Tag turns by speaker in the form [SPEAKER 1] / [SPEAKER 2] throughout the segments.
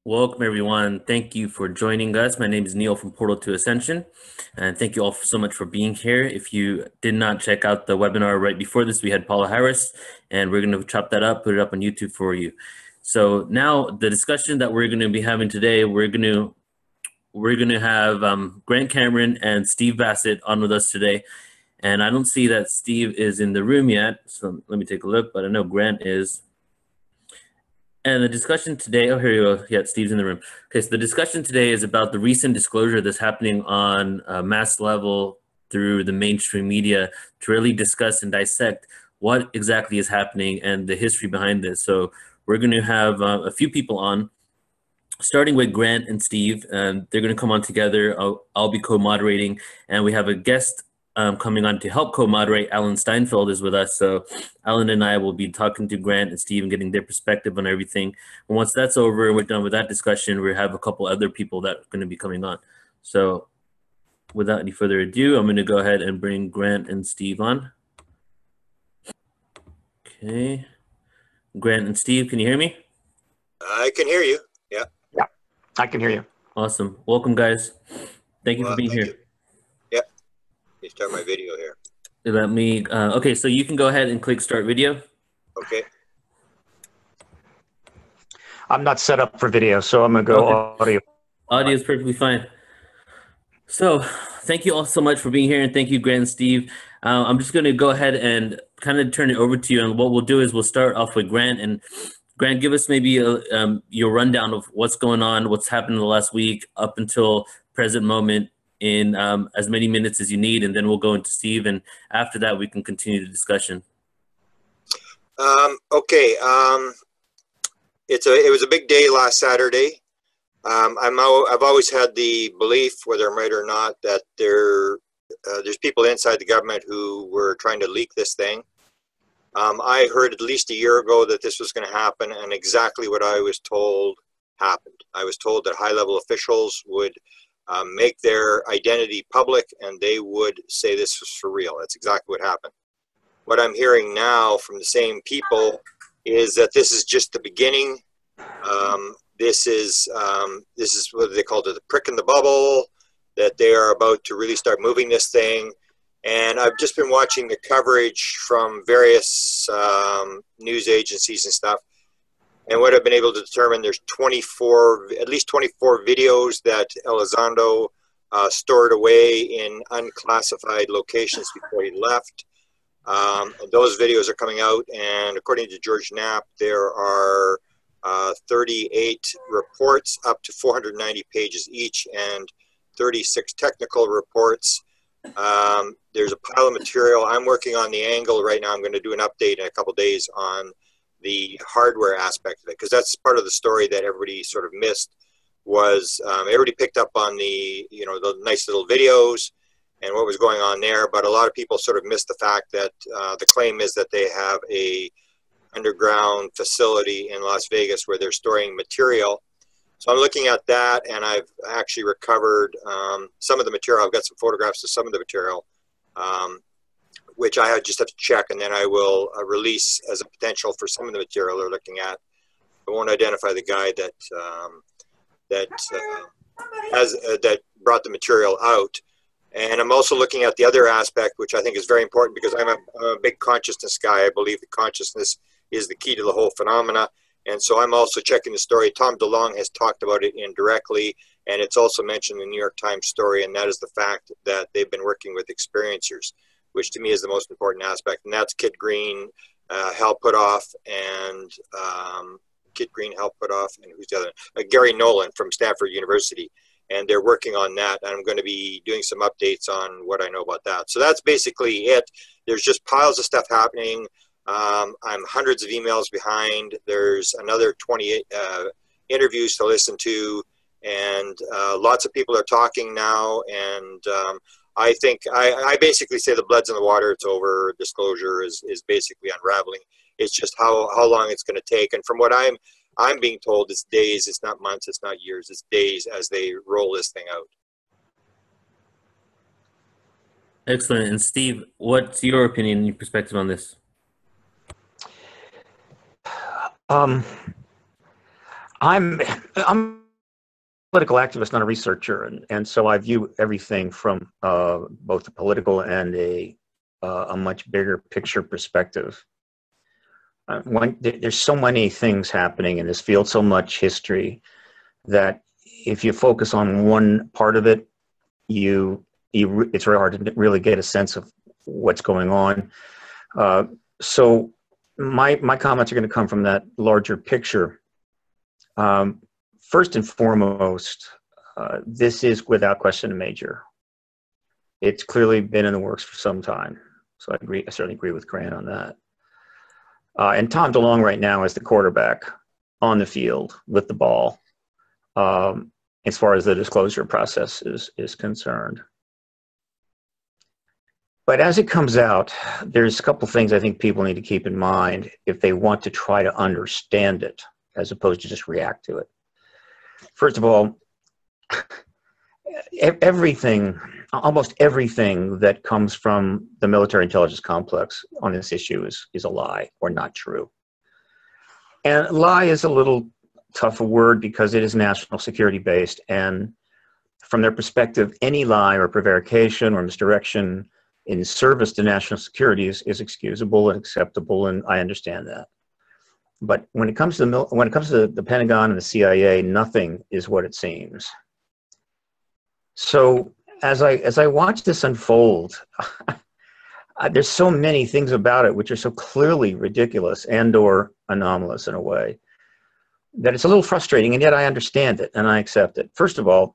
[SPEAKER 1] Welcome, everyone. Thank you for joining us. My name is Neil from Portal to Ascension, and thank you all so much for being here. If you did not check out the webinar right before this, we had Paula Harris, and we're going to chop that up, put it up on YouTube for you. So now the discussion that we're going to be having today, we're going to have Grant Cameron and Steve Bassett on with us today. And I don't see that Steve is in the room yet, so let me take a look, but I know Grant is. And the discussion today, oh, here you go. Yeah, Steve's in the room. Okay, so the discussion today is about the recent disclosure that's happening on a mass level through the mainstream media to really discuss and dissect what exactly is happening and the history behind this. So we're going to have a few people on, starting with Grant and Steve, and they're going to come on together. I'll be co-moderating, and we have a guest coming on to help co-moderate. Alan Steinfeld is with us. So Alan and I will be talking to Grant and Steve and getting their perspective on everything. And once that's over and we're done with that discussion, we have a couple other people that are going to be coming on. So without any further ado, I'm going to go ahead and bring Grant and Steve on. Okay. Grant and Steve, can you hear me?
[SPEAKER 2] I can hear you. Yeah.
[SPEAKER 3] Yeah, I can hear you.
[SPEAKER 1] Awesome. Welcome, guys. Thank you for being here.
[SPEAKER 2] Yep. Let me start my video here.
[SPEAKER 1] Let me, okay, so you can go ahead and click start video.
[SPEAKER 2] Okay.
[SPEAKER 3] I'm not set up for video, so I'm going to go audio.
[SPEAKER 1] Audio is perfectly fine. So thank you all so much for being here, and thank you, Grant and Steve. I'm just going to go ahead and kind of turn it over to you, and what we'll do is we'll start off with Grant. And Grant, give us maybe your rundown of what's going on, what's happened in the last week up until present moment in as many minutes as you need, and then we'll go into Steve, and after that we can continue the discussion.
[SPEAKER 2] Okay. It was a big day last Saturday. I've always had the belief, whether I'm right or not, that there's people inside the government who were trying to leak this thing. I heard at least a year ago that this was going to happen, and exactly what I was told happened. I was told that high-level officials would make their identity public, and they would say this was for real. That's exactly what happened. What I'm hearing now from the same people is that this is just the beginning. This is what they called it, the prick in the bubble, that they are about to really start moving this thing. And I've just been watching the coverage from various news agencies and stuff. And what I've been able to determine, there's at least 24 videos that Elizondo stored away in unclassified locations before he left. And those videos are coming out. And according to George Knapp, there are 38 reports up to 490 pages each and 36 technical reports. There's a pile of material. I'm working on the angle right now. I'm going to do an update in a couple days on the hardware aspect of it, because that's part of the story that everybody sort of missed. Was everybody picked up on the nice little videos and what was going on there, but a lot of people sort of missed the fact that the claim is that they have a underground facility in Las Vegas where they're storing material. So I'm looking at that, and I've actually recovered some of the material. I've got some photographs of some of the material, which I just have to check, and then I will release as a potential for some of the material they're looking at. I won't identify the guy that brought the material out. And I'm also looking at the other aspect, which I think is very important, because I'm a big consciousness guy. I believe that consciousness is the key to the whole phenomena. And so I'm also checking the story. Tom DeLonge has talked about it indirectly, and it's also mentioned in the New York Times story, and that is the fact that they've been working with experiencers, which to me is the most important aspect. And that's Kit Green, Hal Puthoff, and who's the other? Gary Nolan from Stanford University. And they're working on that, and I'm going to be doing some updates on what I know about that. So that's basically it. There's just piles of stuff happening. I'm hundreds of emails behind. There's another 28 interviews to listen to, and lots of people are talking now. And I think I basically say the blood's in the water. It's over. Disclosure is basically unraveling. It's just how long it's going to take. And from what I'm being told, it's days, it's not months, it's not years, it's days as they roll this thing out.
[SPEAKER 1] Excellent. And Steve, what's your opinion and your perspective on this?
[SPEAKER 3] I'm a political activist, not a researcher, and so I view everything from both a political and a much bigger picture perspective. There's so many things happening in this field, so much history, that if you focus on one part of it, it's very hard to really get a sense of what's going on. So my comments are going to come from that larger picture. First and foremost, this is without question a major. It's clearly been in the works for some time. So I certainly agree with Grant on that. And Tom DeLonge right now is the quarterback on the field with the ball, as far as the disclosure process is concerned. But as it comes out, there's a couple things I think people need to keep in mind if they want to try to understand it, as opposed to just react to it. First of all, almost everything that comes from the military intelligence complex on this issue is a lie or not true. And lie is a little tough a word because it is national security based, and from their perspective, any lie or prevarication or misdirection in service to national security is excusable and acceptable, and I understand that. But when it comes to the Pentagon and the CIA, nothing is what it seems. So as I watch this unfold, there's so many things about it which are so clearly ridiculous and or anomalous in a way that it's a little frustrating, and yet I understand it and I accept it. First of all,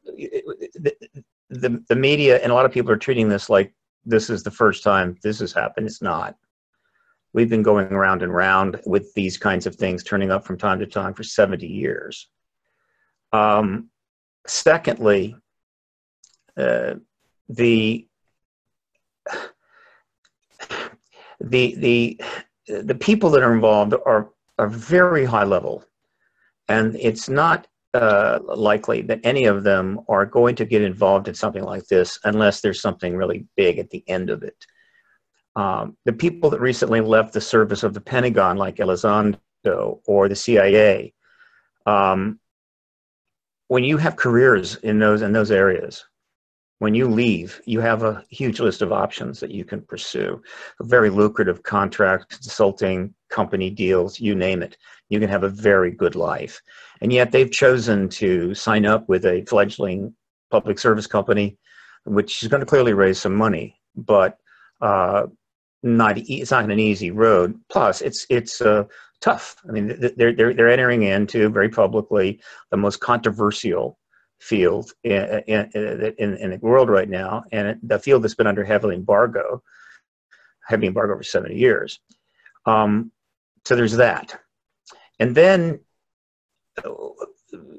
[SPEAKER 3] the media and a lot of people are treating this like this is the first time this has happened. It's not. We've been going around and round with these kinds of things turning up from time to time for 70 years. Secondly, the people that are involved are very high level, and it's not likely that any of them are going to get involved in something like this unless there's something really big at the end of it. The people that recently left the service of the Pentagon, like Elizondo or the CIA, when you have careers in those areas, when you leave, you have a huge list of options that you can pursue. Very lucrative contracts, consulting, company deals, you name it. You can have a very good life. And yet they've chosen to sign up with a fledgling public service company, which is going to clearly raise some money, but it's not an easy road. Plus, it's tough. I mean, they're entering into very publicly the most controversial field in the world right now, and the field that's been under heavy embargo for 70 years. So there's that. And then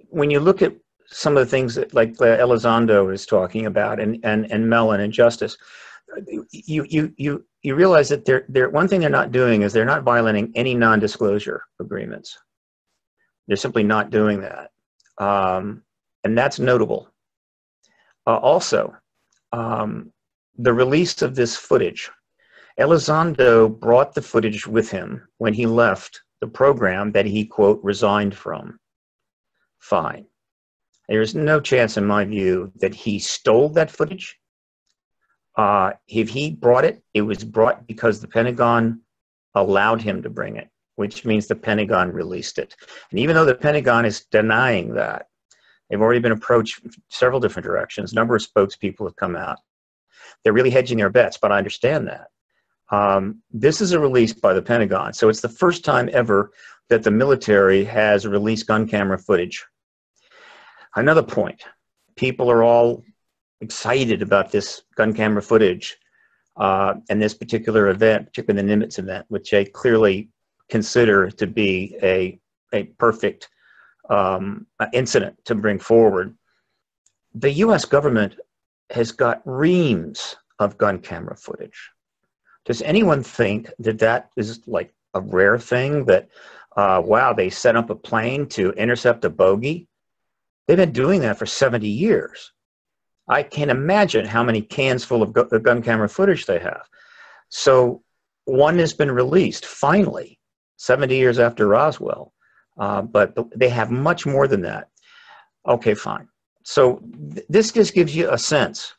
[SPEAKER 3] when you look at some of the things that like Elizondo is talking about and Mellon and Justice, you realize that they're one thing they're not doing is they're not violating any non-disclosure agreements. They're simply not doing that. And that's notable. Also, the release of this footage, Elizondo brought the footage with him when he left the program that he, quote, resigned from. Fine. There's no chance in my view that he stole that footage. If he brought it, it was brought because the Pentagon allowed him to bring it, which means the Pentagon released it. And even though the Pentagon is denying that, they've already been approached several different directions. A number of spokespeople have come out. They're really hedging their bets, but I understand that. This is a release by the Pentagon. So it's the first time ever that the military has released gun camera footage. Another point, people are all excited about this gun camera footage and this particular event, particularly the Nimitz event, which they clearly consider to be a perfect incident to bring forward. The US government has got reams of gun camera footage. Does anyone think that that is like a rare thing that, wow, they set up a plane to intercept a bogey? They've been doing that for 70 years. I can't imagine how many cans full of gun camera footage they have. So one has been released, finally, 70 years after Roswell. but they have much more than that. Okay, fine. So this just gives you a sense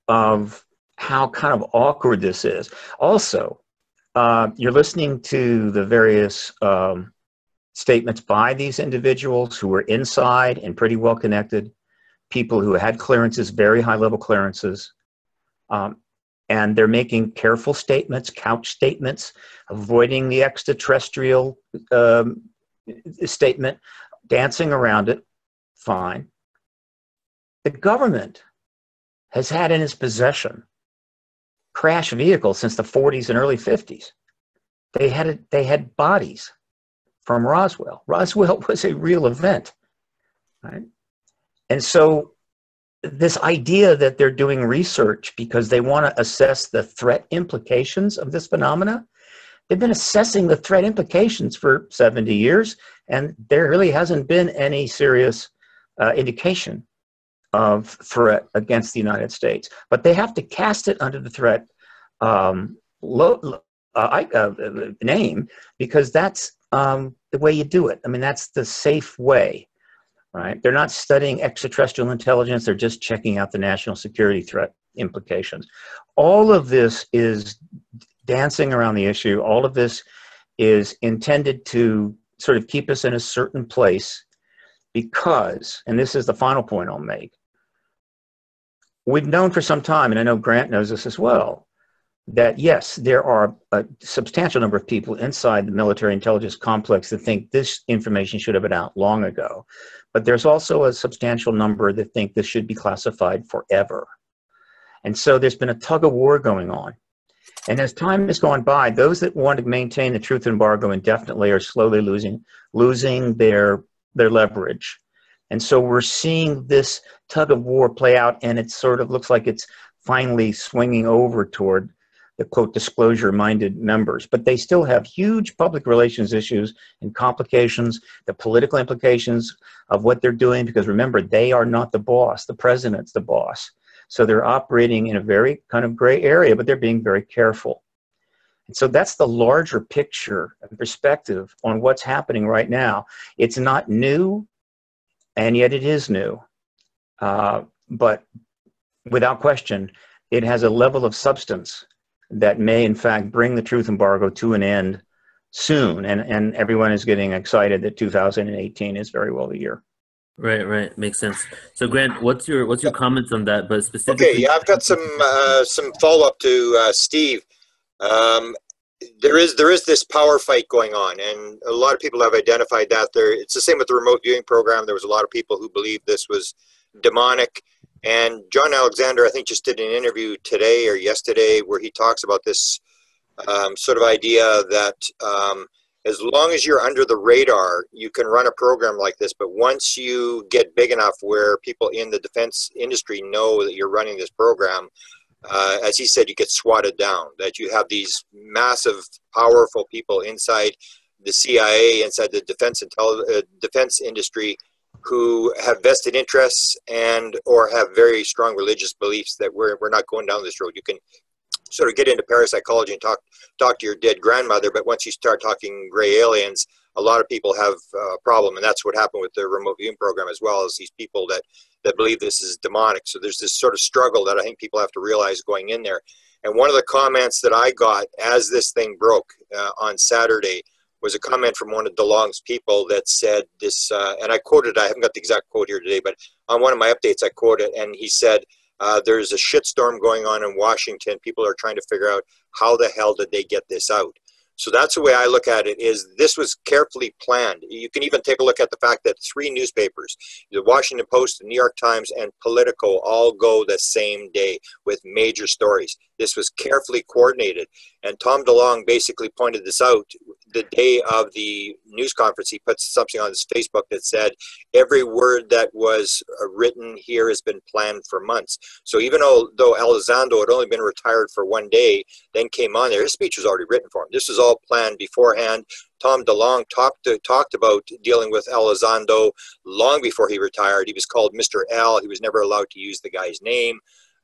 [SPEAKER 3] of how kind of awkward this is. Also, you're listening to the various statements by these individuals who were inside and pretty well connected, people who had clearances, very high level clearances, and they're making careful statements, couch statements, avoiding the extraterrestrial statement, dancing around it. Fine. The government has had in its possession crash vehicles since the 40s and early 50s. They had bodies from Roswell. Roswell was a real event, right? And so this idea that they're doing research because they want to assess the threat implications of this phenomena, they've been assessing the threat implications for 70 years, and there really hasn't been any serious indication of threat against the United States. But they have to cast it under the threat name, because that's the way you do it. I mean, that's the safe way, right? They're not studying extraterrestrial intelligence. They're just checking out the national security threat implications. All of this is dancing around the issue. All of this is intended to sort of keep us in a certain place because, and this is the final point I'll make, we've known for some time, and I know Grant knows this as well, that yes, there are a substantial number of people inside the military intelligence complex that think this information should have been out long ago. But there's also a substantial number that think this should be classified forever. And so there's been a tug of war going on. And as time has gone by, those that want to maintain the truth embargo indefinitely are slowly losing their leverage. And so we're seeing this tug of war play out, and it sort of looks like it's finally swinging over toward the, quote, disclosure-minded members. But they still have huge public relations issues and complications, the political implications of what they're doing, because remember, they are not the boss. The president's the boss. So they're operating in a very kind of gray area, but they're being very careful. And so that's the larger picture and perspective on what's happening right now. It's not new, and yet it is new. But without question, it has a level of substance that may, in fact, bring the truth embargo to an end soon. And everyone is getting excited that 2018 is very well the year.
[SPEAKER 1] Right. Makes sense. So, Grant, what's your comments on that? But specifically,
[SPEAKER 2] okay, yeah, I've got some follow up to Steve. There is this power fight going on, and a lot of people have identified that. It's the same with the remote viewing program. There was a lot of people who believed this was demonic. And John Alexander, I think, just did an interview today or yesterday where he talks about this sort of idea that as long as you're under the radar, you can run a program like this. But once you get big enough where people in the defense industry know that you're running this program, as he said, you get swatted down, that you have these massive, powerful people inside the CIA, inside the defense industry, who have vested interests and or have very strong religious beliefs that we're not going down this road. You can sort of get into parapsychology and talk to your dead grandmother, but once you start talking gray aliens, a lot of people have a problem, and that's what happened with the remote viewing program as well, as these people that believe this is demonic. So there's this sort of struggle that I think people have to realize going in there. And one of the comments that I got as this thing broke on Saturday was a comment from one of DeLong's people that said this, and I quoted, I haven't got the exact quote here today, but on one of my updates I quoted, and he said, there's a shitstorm going on in Washington. People are trying to figure out how the hell did they get this out. So that's the way I look at it, is this was carefully planned. You can even take a look at the fact that 3 newspapers, the Washington Post, the New York Times, and Politico, all go the same day with major stories. This was carefully coordinated. And Tom DeLong basically pointed this out the day of the news conference. He put something on his Facebook that said, every word that was written here has been planned for months. So even though Elizondo had only been retired for 1 day, then came on there, his speech was already written for him. This was all planned beforehand. Tom DeLong talked about dealing with Elizondo long before he retired. He was called Mr. L. He was never allowed to use the guy's name.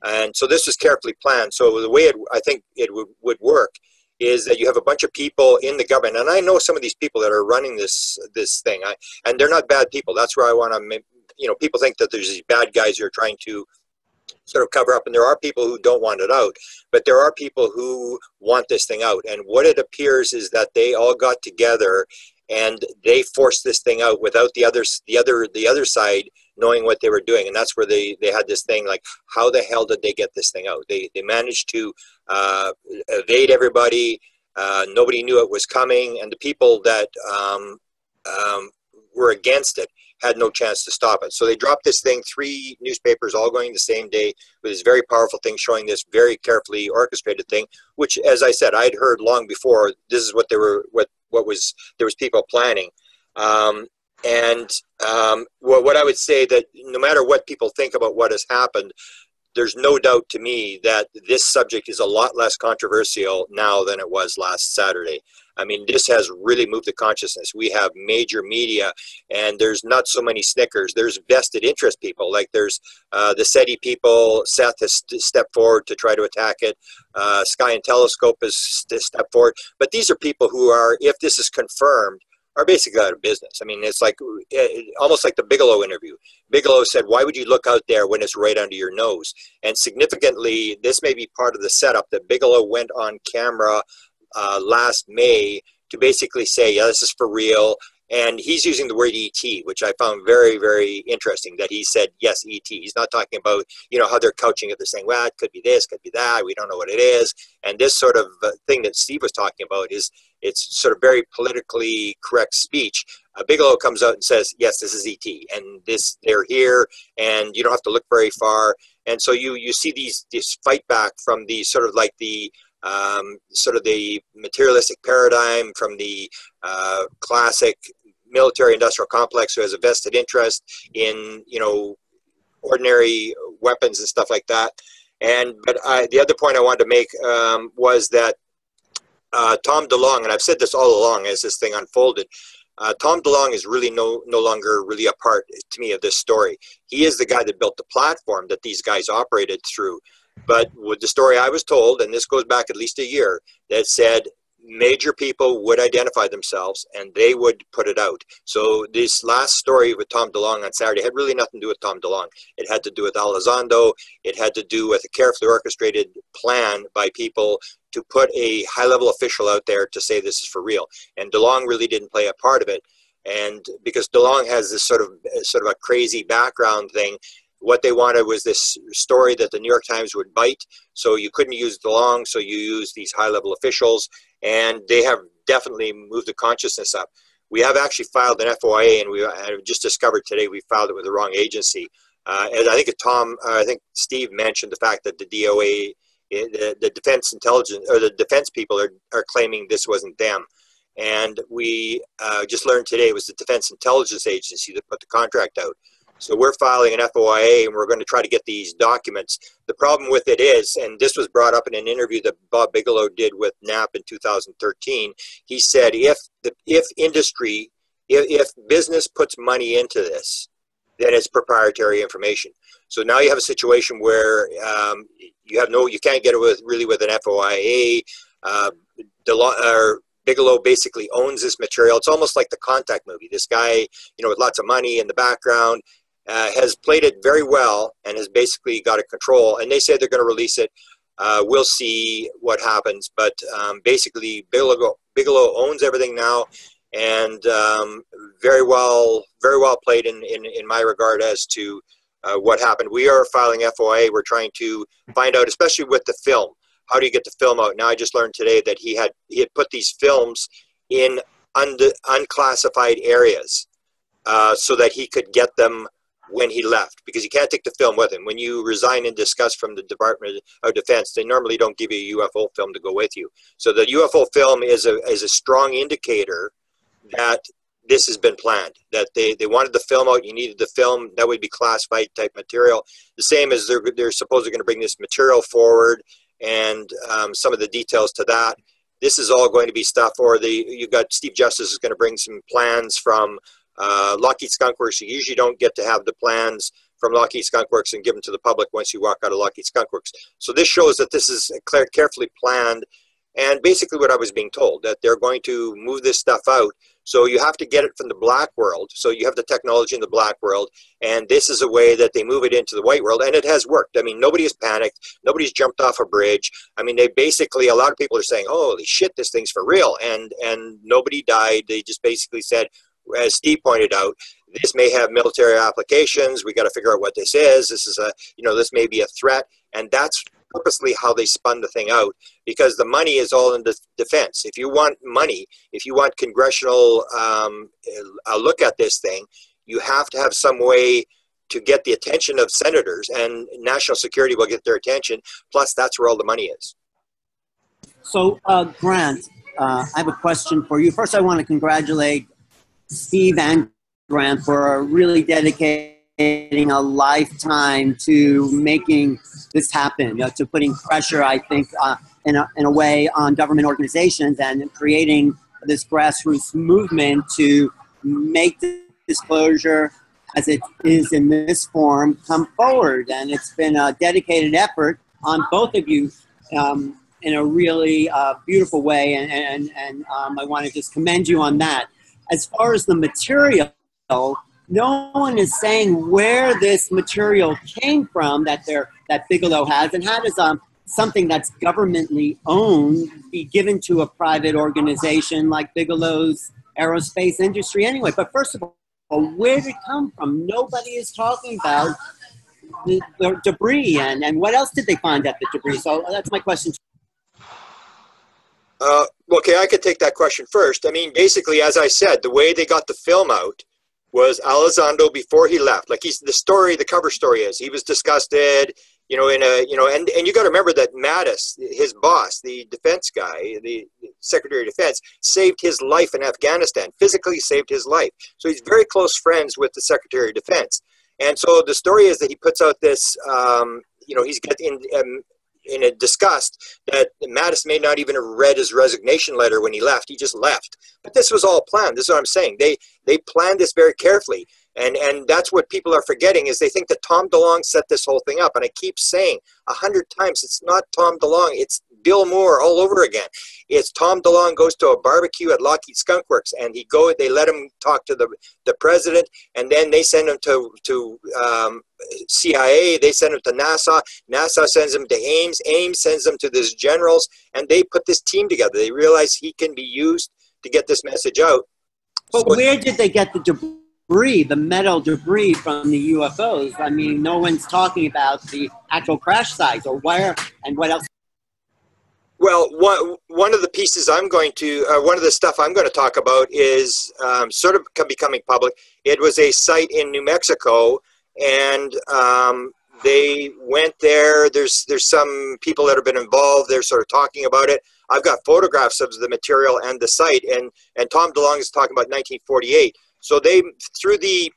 [SPEAKER 2] And so this was carefully planned. So the way I think it would work is that you have a bunch of people in the government, and I know some of these people that are running this thing, and they're not bad people. That's where I want to, you know, people think that there's these bad guys who are trying to sort of cover up, and there are people who don't want it out, but there are people who want this thing out. And what it appears is that they all got together and they forced this thing out without the other side knowing what they were doing. And that's where they had this thing like, how the hell did they get this thing out? They managed to evade everybody. Nobody knew it was coming, and the people that were against it had no chance to stop it. So they dropped this thing, 3 newspapers all going the same day with this very powerful thing showing this very carefully orchestrated thing, which, as I said, I'd heard long before. This is what they were, what was, there was people planning. What I would say that no matter what people think about what has happened, there's no doubt to me that this subject is a lot less controversial now than it was last Saturday. I mean, this has really moved the consciousness. We have major media, and there's not so many snickers. There's vested interest people, like there's the SETI people. Seth has stepped forward to try to attack it. Sky and Telescope has stepped forward. But these are people who are, if this is confirmed, are basically out of business. I mean, it's like almost like the Bigelow interview. Bigelow said, why would you look out there when it's right under your nose? And significantly, this may be part of the setup that Bigelow went on camera last May to basically say, yeah, this is for real. And he's using the word ET, which I found very, very interesting, that he said, yes, ET. He's not talking about, you know, how they're couching it. They're saying, well, it could be this, could be that. We don't know what it is. And this sort of thing that Steve was talking about is, it's sort of very politically correct speech. Bigelow comes out and says, yes, this is ET. And they're here, and you don't have to look very far. And so you see this fight back from the sort of like the sort of the materialistic paradigm, from the classic military-industrial complex who has a vested interest in, you know, ordinary weapons and stuff like that. But the other point I wanted to make was that Tom DeLonge, and I've said this all along as this thing unfolded, Tom DeLonge is really no longer really a part, to me, of this story. He is the guy that built the platform that these guys operated through. But with the story I was told, and this goes back at least a year, that said major people would identify themselves and they would put it out. So this last story with Tom DeLonge on Saturday had really nothing to do with Tom DeLonge. It had to do with Elizondo. It had to do with a carefully orchestrated plan by people to put a high-level official out there to say this is for real. And DeLonge really didn't play a part of it. And because DeLonge has this sort of a crazy background thing, what they wanted was this story that the New York Times would bite. So you couldn't use DeLonge, so you use these high-level officials, and they have definitely moved the consciousness up. We have actually filed an FOIA, and I just discovered today we filed it with the wrong agency. And I think Steve mentioned the fact that the DOA, the defense intelligence, or the defense people are claiming this wasn't them. And we just learned today it was the Defense Intelligence Agency that put the contract out. So we're filing an FOIA, and we're going to try to get these documents. The problem with it is, and this was brought up in an interview that Bob Bigelow did with Knapp in 2013, he said if business puts money into this, then it's proprietary information. So now you have a situation where you can't get it really with an FOIA. Bigelow basically owns this material. It's almost like the Contact movie. This guy, with lots of money in the background, has played it very well and has basically got it control. And they say they're going to release it. We'll see what happens. But basically, Bigelow owns everything now, and very well played in my regard as to what happened. We are filing FOIA. We're trying to find out, especially with the film. How do you get the film out? Now I just learned today that he had put these films in unclassified areas so that he could get them when he left, because he can't take the film with him. When you resign in disgust from the Department of Defense, they normally don't give you a UFO film to go with you. So the UFO film is a strong indicator that this has been planned, that they wanted the film out. You needed the film. That would be classified type material. The same as they're supposedly going to bring this material forward, and some of the details to that. This is all going to be stuff, or you've got Steve Justice is going to bring some plans from Lockheed Skunk Works. You usually don't get to have the plans from Lockheed Skunk Works and give them to the public once you walk out of Lockheed Skunk Works. So this shows that this is carefully planned, And basically what I was being told, that they're going to move this stuff out. So you have to get it from the black world. So you have the technology in the black world, and this is a way that they move it into the white world, and it has worked. I mean, nobody has panicked. Nobody's jumped off a bridge. I mean, they basically, a lot of people are saying, holy shit, this thing's for real. And nobody died. They just basically said, as Steve pointed out, this may have military applications. We got to figure out what this is. This is this may be a threat. And that's purposely how they spun the thing out, because the money is all in the defense. If you want money, if you want congressional look at this thing, you have to have some way to get the attention of senators, and national security will get their attention. Plus, that's where all the money is.
[SPEAKER 4] So, Grant, I have a question for you. First, I want to congratulate Steve and Grant for really dedicating a lifetime to making this happen, to putting pressure, I think, in a way on government organizations and creating this grassroots movement to make the disclosure as it is in this form come forward. And it's been a dedicated effort on both of you in a really beautiful way. And I want to just commend you on that. As far as the material, no one is saying where this material came from that Bigelow has, and how does something that's governmentally owned be given to a private organization like Bigelow's aerospace industry anyway? But first of all, where did it come from? Nobody is talking about the debris, and what else did they find at the debris? So that's my question.
[SPEAKER 2] Okay, I could take that question first. I mean, basically, as I said, the way they got the film out was Elizondo, before he left, like the cover story is, he was disgusted, and you got to remember that Mattis, his boss, the defense guy, the Secretary of Defense, saved his life in Afghanistan, physically saved his life. So he's very close friends with the Secretary of Defense. And so the story is that he puts out this, he's getting in a disgust that Mattis may not even have read his resignation letter when he left. He just left. But this was all planned. This is what I'm saying. They planned this very carefully. And that's what people are forgetting, is they think that Tom DeLonge set this whole thing up. And I keep saying 100 times, it's not Tom DeLonge. It's Bill Moore all over again. It's Tom DeLonge goes to a barbecue at Lockheed Skunk Works, and they let him talk to the president, and then they send him to CIA. They send him to NASA. NASA sends him to Ames. Ames sends him to these generals, and they put this team together. They realize he can be used to get this message out.
[SPEAKER 4] But where did they get the debris, the metal debris from the UFOs? I mean, no one's talking about the actual crash sites or where and what else.
[SPEAKER 2] Well, one of the pieces one of the stuff I'm going to talk about is sort of becoming public. It was a site in New Mexico, and they went there. There's some people that have been involved. They're sort of talking about it. I've got photographs of the material and the site, and Tom DeLonge is talking about 1948. So they, through the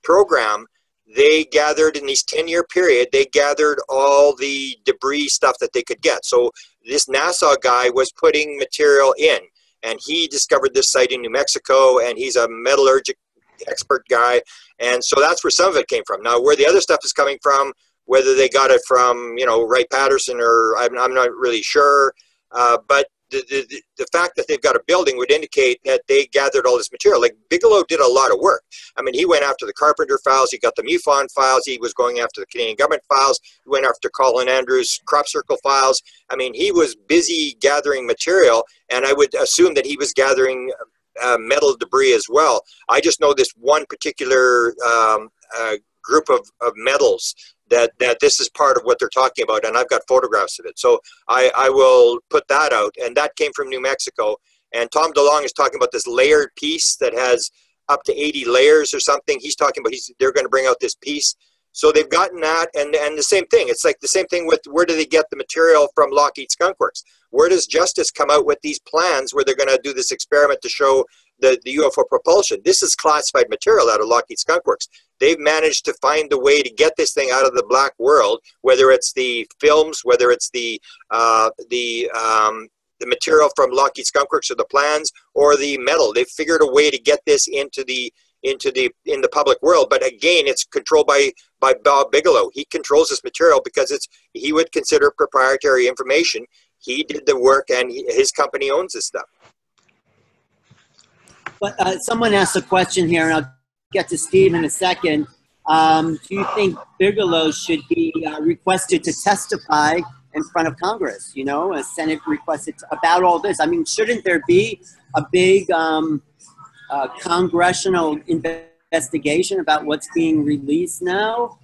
[SPEAKER 2] program, they gathered in this 10-year period, they gathered all the debris stuff that they could get. So this NASA guy was putting material in, and he discovered this site in New Mexico, and he's a metallurgic expert guy. And so that's where some of it came from. Now, where the other stuff is coming from, whether they got it from, Wright-Patterson, or I'm not really sure. But the fact that they've got a building would indicate that they gathered all this material. Like, Bigelow did a lot of work. I mean, he went after the Carpenter files. He got the MUFON files. He was going after the Canadian government files. He went after Colin Andrews' crop circle files. I mean, he was busy gathering material, and I would assume that he was gathering metal debris as well. I just know this one particular group of metals that this is part of what they're talking about, and I've got photographs of it. So I will put that out, and that came from New Mexico. And Tom DeLonge is talking about this layered piece that has up to 80 layers or something. He's talking about they're going to bring out this piece. So they've gotten that, and the same thing. It's like the same thing with where do they get the material from Lockheed Skunk Works? Where does Justice come out with these plans where they're going to do this experiment to show the UFO propulsion? This is classified material out of Lockheed Skunk Works. They've managed to find a way to get this thing out of the black world, whether it's the films, whether it's the material from Lockheed Skunk Works or the plans, or the metal. They've figured a way to get this in the public world. But again, it's controlled by Bob Bigelow. He controls this material because he would consider proprietary information. He did the work, and his company owns this stuff.
[SPEAKER 4] But someone asked a question here, and I'll get to Steve in a second. Do you think Bigelow should be requested to testify in front of Congress? You know, a Senate requested about all this. I mean, shouldn't there be a big congressional investigation about what's being released now?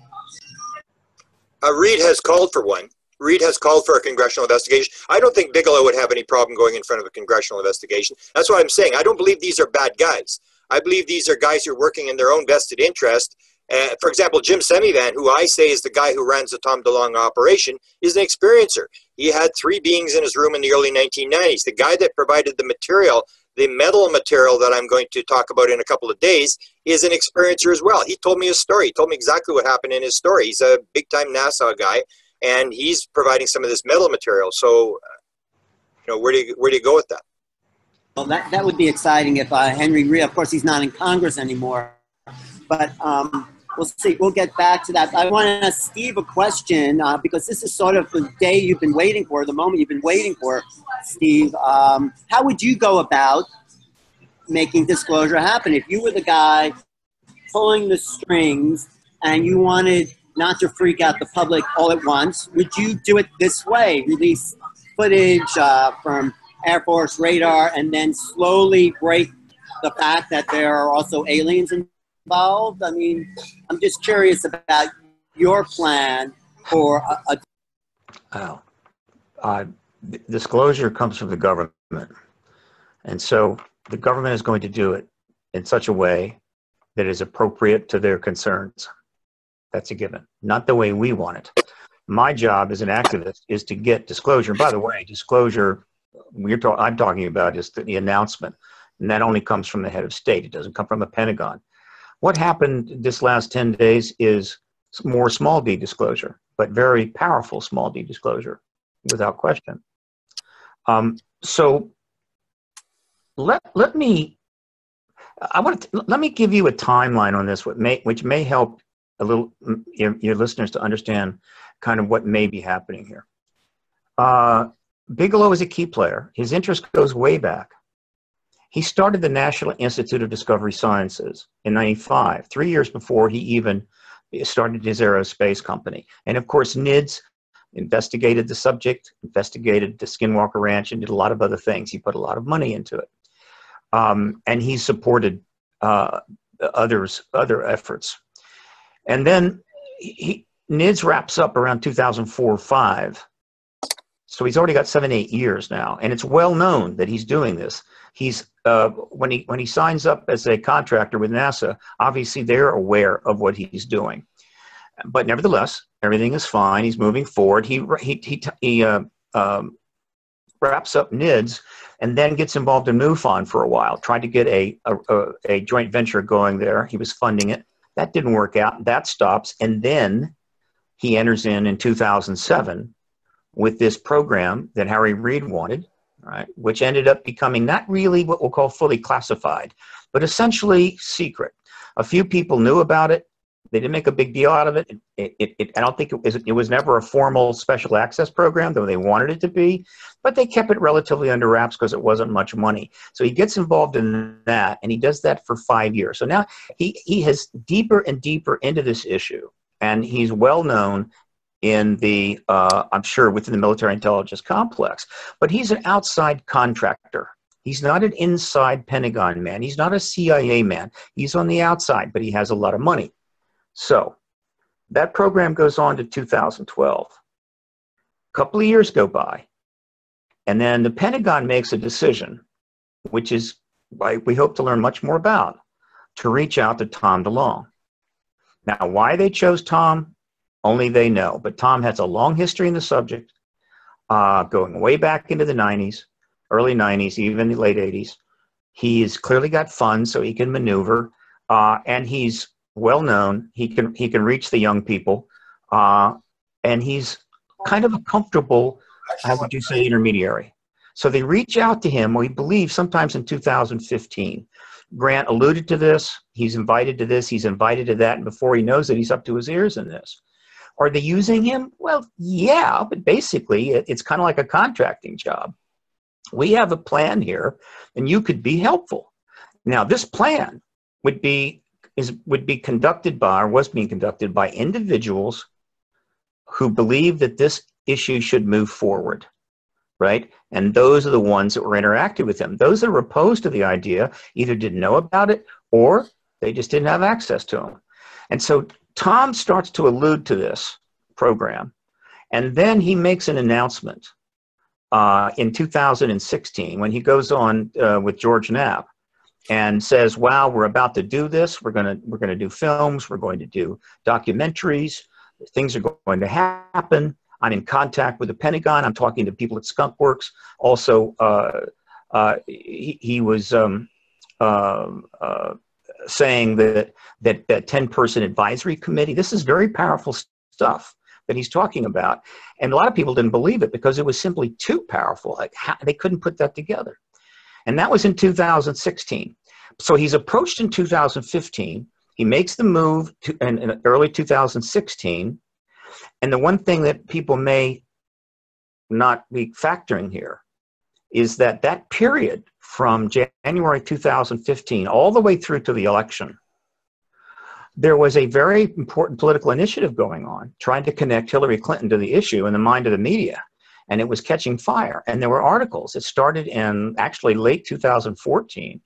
[SPEAKER 2] Reid has called for one. Reid has called for a congressional investigation. I don't think Bigelow would have any problem going in front of a congressional investigation. That's what I'm saying. I don't believe these are bad guys. I believe these are guys who are working in their own vested interest. For example, Jim Semivan, who I say is the guy who runs the Tom DeLonge operation, is an experiencer. He had 3 beings in his room in the early 1990s. The guy that provided the material, the metal material that I'm going to talk about in a couple of days, is an experiencer as well. He told me his story. He told me exactly what happened in his story. He's a big-time NASA guy, and he's providing some of this metal material. So, you know, where do you go with that?
[SPEAKER 4] Well, that would be exciting if Henry Reid, of course, he's not in Congress anymore, but we'll see. We'll get back to that. I want to ask Steve a question because this is sort of the day you've been waiting for, the moment you've been waiting for, Steve. How would you go about making disclosure happen? If you were the guy pulling the strings and you wanted not to freak out the public all at once, would you do it this way? Release footage from Air Force radar and then slowly break the fact that there are also aliens involved? I mean, I'm just curious about your plan for
[SPEAKER 3] disclosure comes from the government. And so the government is going to do it in such a way that is appropriate to their concerns. That's a given. Not the way we want it. My job as an activist is to get disclosure. And by the way, disclosure I'm talking about is the announcement. And that only comes from the head of state. It doesn't come from the Pentagon. What happened this last 10 days is more small d disclosure, but very powerful small d disclosure, without question. So let me give you a timeline on this, which may help a little your listeners to understand kind of what may be happening here. Bigelow is a key player. His interest goes way back. He started the National Institute of Discovery Sciences in '95, 3 years before he even started his aerospace company. And of course, NIDS investigated the subject, investigated the Skinwalker Ranch, and did a lot of other things. He put a lot of money into it. And he supported other efforts. And then NIDS wraps up around 2004 or 5. So he's already got 7, 8 years now. And it's well known that he's doing this. He's when he signs up as a contractor with NASA, obviously they're aware of what he's doing. But nevertheless, everything is fine. He's moving forward. He wraps up NIDS and then gets involved in MUFON for a while, tried to get a joint venture going there. He was funding it. That didn't work out. That stops. And then he enters in 2007 with this program that Harry Reid wanted, right, which ended up becoming not really what we'll call fully classified, but essentially secret. A few people knew about it. They didn't make a big deal out of it. I don't think it was never a formal special access program, though they wanted it to be, but they kept it relatively under wraps because it wasn't much money. So he gets involved in that, and he does that for 5 years. So now he has deeper and deeper into this issue, and he's well known in the, I'm sure, within the military intelligence complex. But he's an outside contractor. He's not an inside Pentagon man. He's not a CIA man. He's on the outside, but he has a lot of money. So that program goes on to 2012. A couple of years go by, and then the Pentagon makes a decision, which is we hope to learn much more about, to reach out to Tom DeLonge. Now, why they chose Tom, only they know. But Tom has a long history in the subject, going way back into the 90s, early 90s, even the late 80s. He's clearly got funds, so he can maneuver, and he's well known. He can reach the young people, and he's kind of a comfortable, how would you say, intermediary. So they reach out to him, we believe sometimes in 2015. Grant alluded to this. He's invited to this. He's invited to that. And before he knows it, he's up to his ears in this. Are they using him? Well, yeah, but basically it's kind of like a contracting job. We have a plan here, and you could be helpful. Now, this plan would be conducted by, or was being conducted by, individuals who believe that this issue should move forward, right? And those are the ones that were interacting with him. Those that are opposed to the idea either didn't know about it or they just didn't have access to him. And so Tom starts to allude to this program, and then he makes an announcement in 2016 when he goes on with George Knapp and says, wow, we're about to do this. We're going to do films. We're going to do documentaries. Things are going to happen. I'm in contact with the Pentagon. I'm talking to people at Skunk Works. Also, he was saying that 10-person advisory committee. This is very powerful stuff that he's talking about. And a lot of people didn't believe it because it was simply too powerful. Like, they couldn't put that together. And that was in 2016. So he's approached in 2015. He makes the move in early 2016. And the one thing that people may not be factoring here is that that period from January 2015 all the way through to the election, there was a very important political initiative going on trying to connect Hillary Clinton to the issue in the mind of the media. And it was catching fire. And there were articles that started in actually late 2014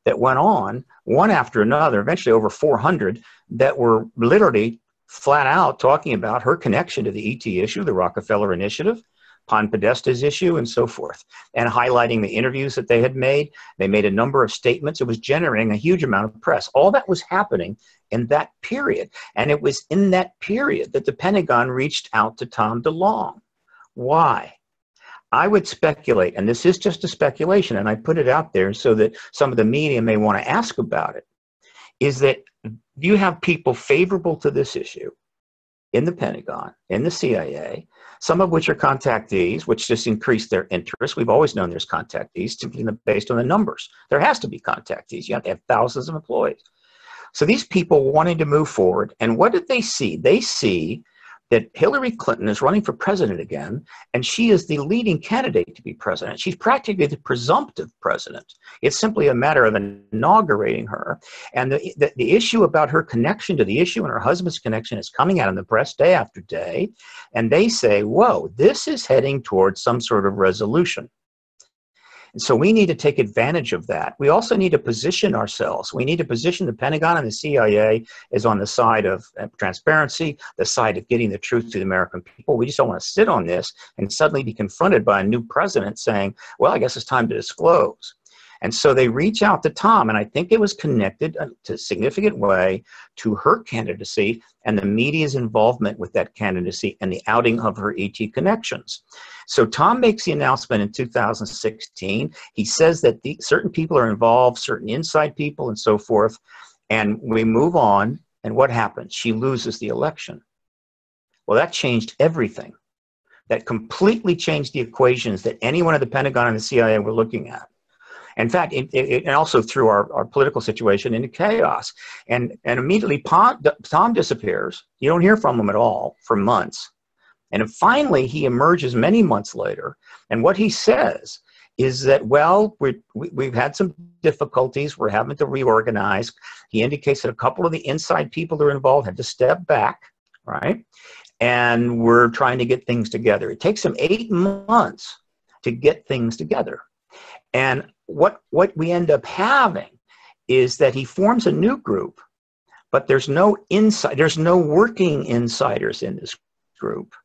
[SPEAKER 3] that went on one after another, eventually over 400, that were literally flat out talking about her connection to the ET issue, the Rockefeller Initiative, Pan Podesta's issue, and so forth, and highlighting the interviews that they had made. They made a number of statements. It was generating a huge amount of press. All that was happening in that period. And it was in that period that the Pentagon reached out to Tom DeLonge. Why? I would speculate, and this is just a speculation, and I put it out there so that some of the media may want to ask about it, is that you have people favorable to this issue in the Pentagon, in the CIA, some of which are contactees, which just increase their interest. We've always known there's contactees simply based on the numbers. There has to be contactees. You have to have thousands of employees. So these people wanting to move forward, and what did they see? They see that Hillary Clinton is running for president again, and she is the leading candidate to be president. She's practically the presumptive president. It's simply a matter of inaugurating her. And the issue about her connection to the issue and her husband's connection is coming out in the press day after day. And they say, whoa, this is heading towards some sort of resolution. And so we need to take advantage of that. We also need to position ourselves. We need to position the Pentagon and the CIA as on the side of transparency, the side of getting the truth to the American people. We just don't want to sit on this and suddenly be confronted by a new president saying, well, I guess it's time to disclose. And so they reach out to Tom, and I think it was connected to a significant way to her candidacy and the media's involvement with that candidacy and the outing of her ET connections. So Tom makes the announcement in 2016. He says that certain people are involved, certain inside people and so forth, and we move on, and what happens? She loses the election. Well, that changed everything. That completely changed the equations that anyone at the Pentagon and the CIA were looking at. In fact, it also threw our political situation into chaos. And immediately Tom disappears. You don't hear from him at all for months. And finally, he emerges many months later. And what he says is that, well, we've had some difficulties. We're having to reorganize. He indicates that a couple of the inside people that are involved had to step back, right? And we're trying to get things together. It takes him 8 months to get things together. And what we end up having is that he forms a new group, but there's no working insiders in this group.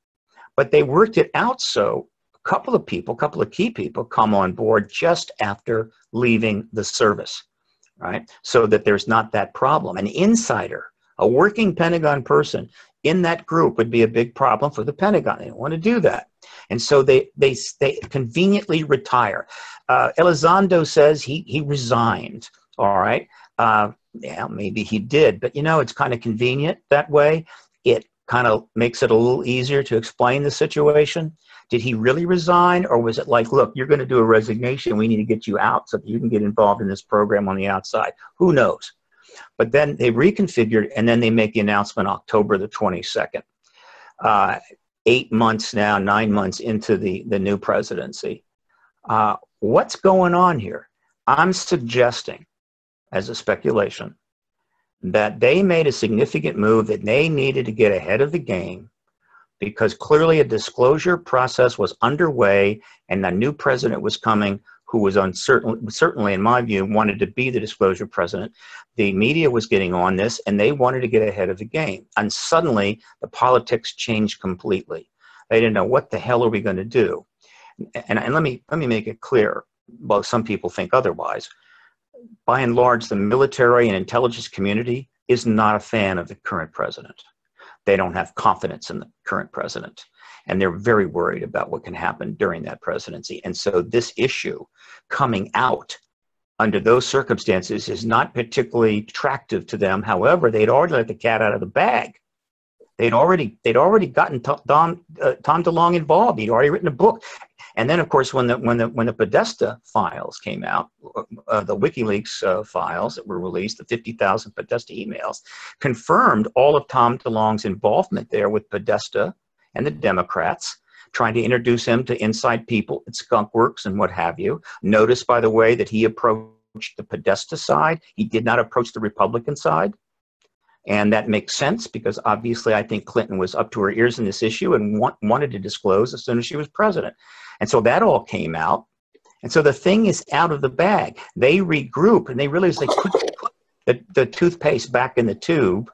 [SPEAKER 3] But they worked it out so a couple of key people come on board just after leaving the service, right? So that there's not that problem. An insider, a working Pentagon person in that group would be a big problem for the Pentagon. They don't want to do that. And so they conveniently retire. Elizondo says he resigned, all right? Yeah, maybe he did, but it's kind of convenient that way. It kind of makes it a little easier to explain the situation. Did he really resign, or was it like, look, you're going to do a resignation, we need to get you out so that you can get involved in this program on the outside? Who knows? But then they reconfigured, and then they make the announcement October the 22nd. 8 months now, 9 months into the new presidency. What's going on here? I'm suggesting, as a speculation, that they made a significant move, that they needed to get ahead of the game, because clearly a disclosure process was underway and the new president was coming, who was certainly, in my view, wanted to be the disclosure president. The media was getting on this, and they wanted to get ahead of the game. And suddenly, the politics changed completely. They didn't know, what the hell are we going to do? And let me make it clear, well, some people think otherwise. By and large, the military and intelligence community is not a fan of the current president. They don't have confidence in the current president, and they're very worried about what can happen during that presidency. And so this issue coming out under those circumstances is not particularly attractive to them. However, they'd already let the cat out of the bag. They'd already gotten Tom DeLonge involved. He'd already written a book. And then, of course, when the Podesta files came out, the WikiLeaks files that were released, the 50,000 Podesta emails, confirmed all of Tom DeLonge's involvement there with Podesta and the Democrats, trying to introduce him to inside people at Skunk Works and what have you. Notice, by the way, that he approached the Podesta side. He did not approach the Republican side. And that makes sense, because obviously I think Clinton was up to her ears in this issue and wanted to disclose as soon as she was president. And so that all came out. And so the thing is out of the bag. They regroup and they realize they couldn't put the toothpaste back in the tube.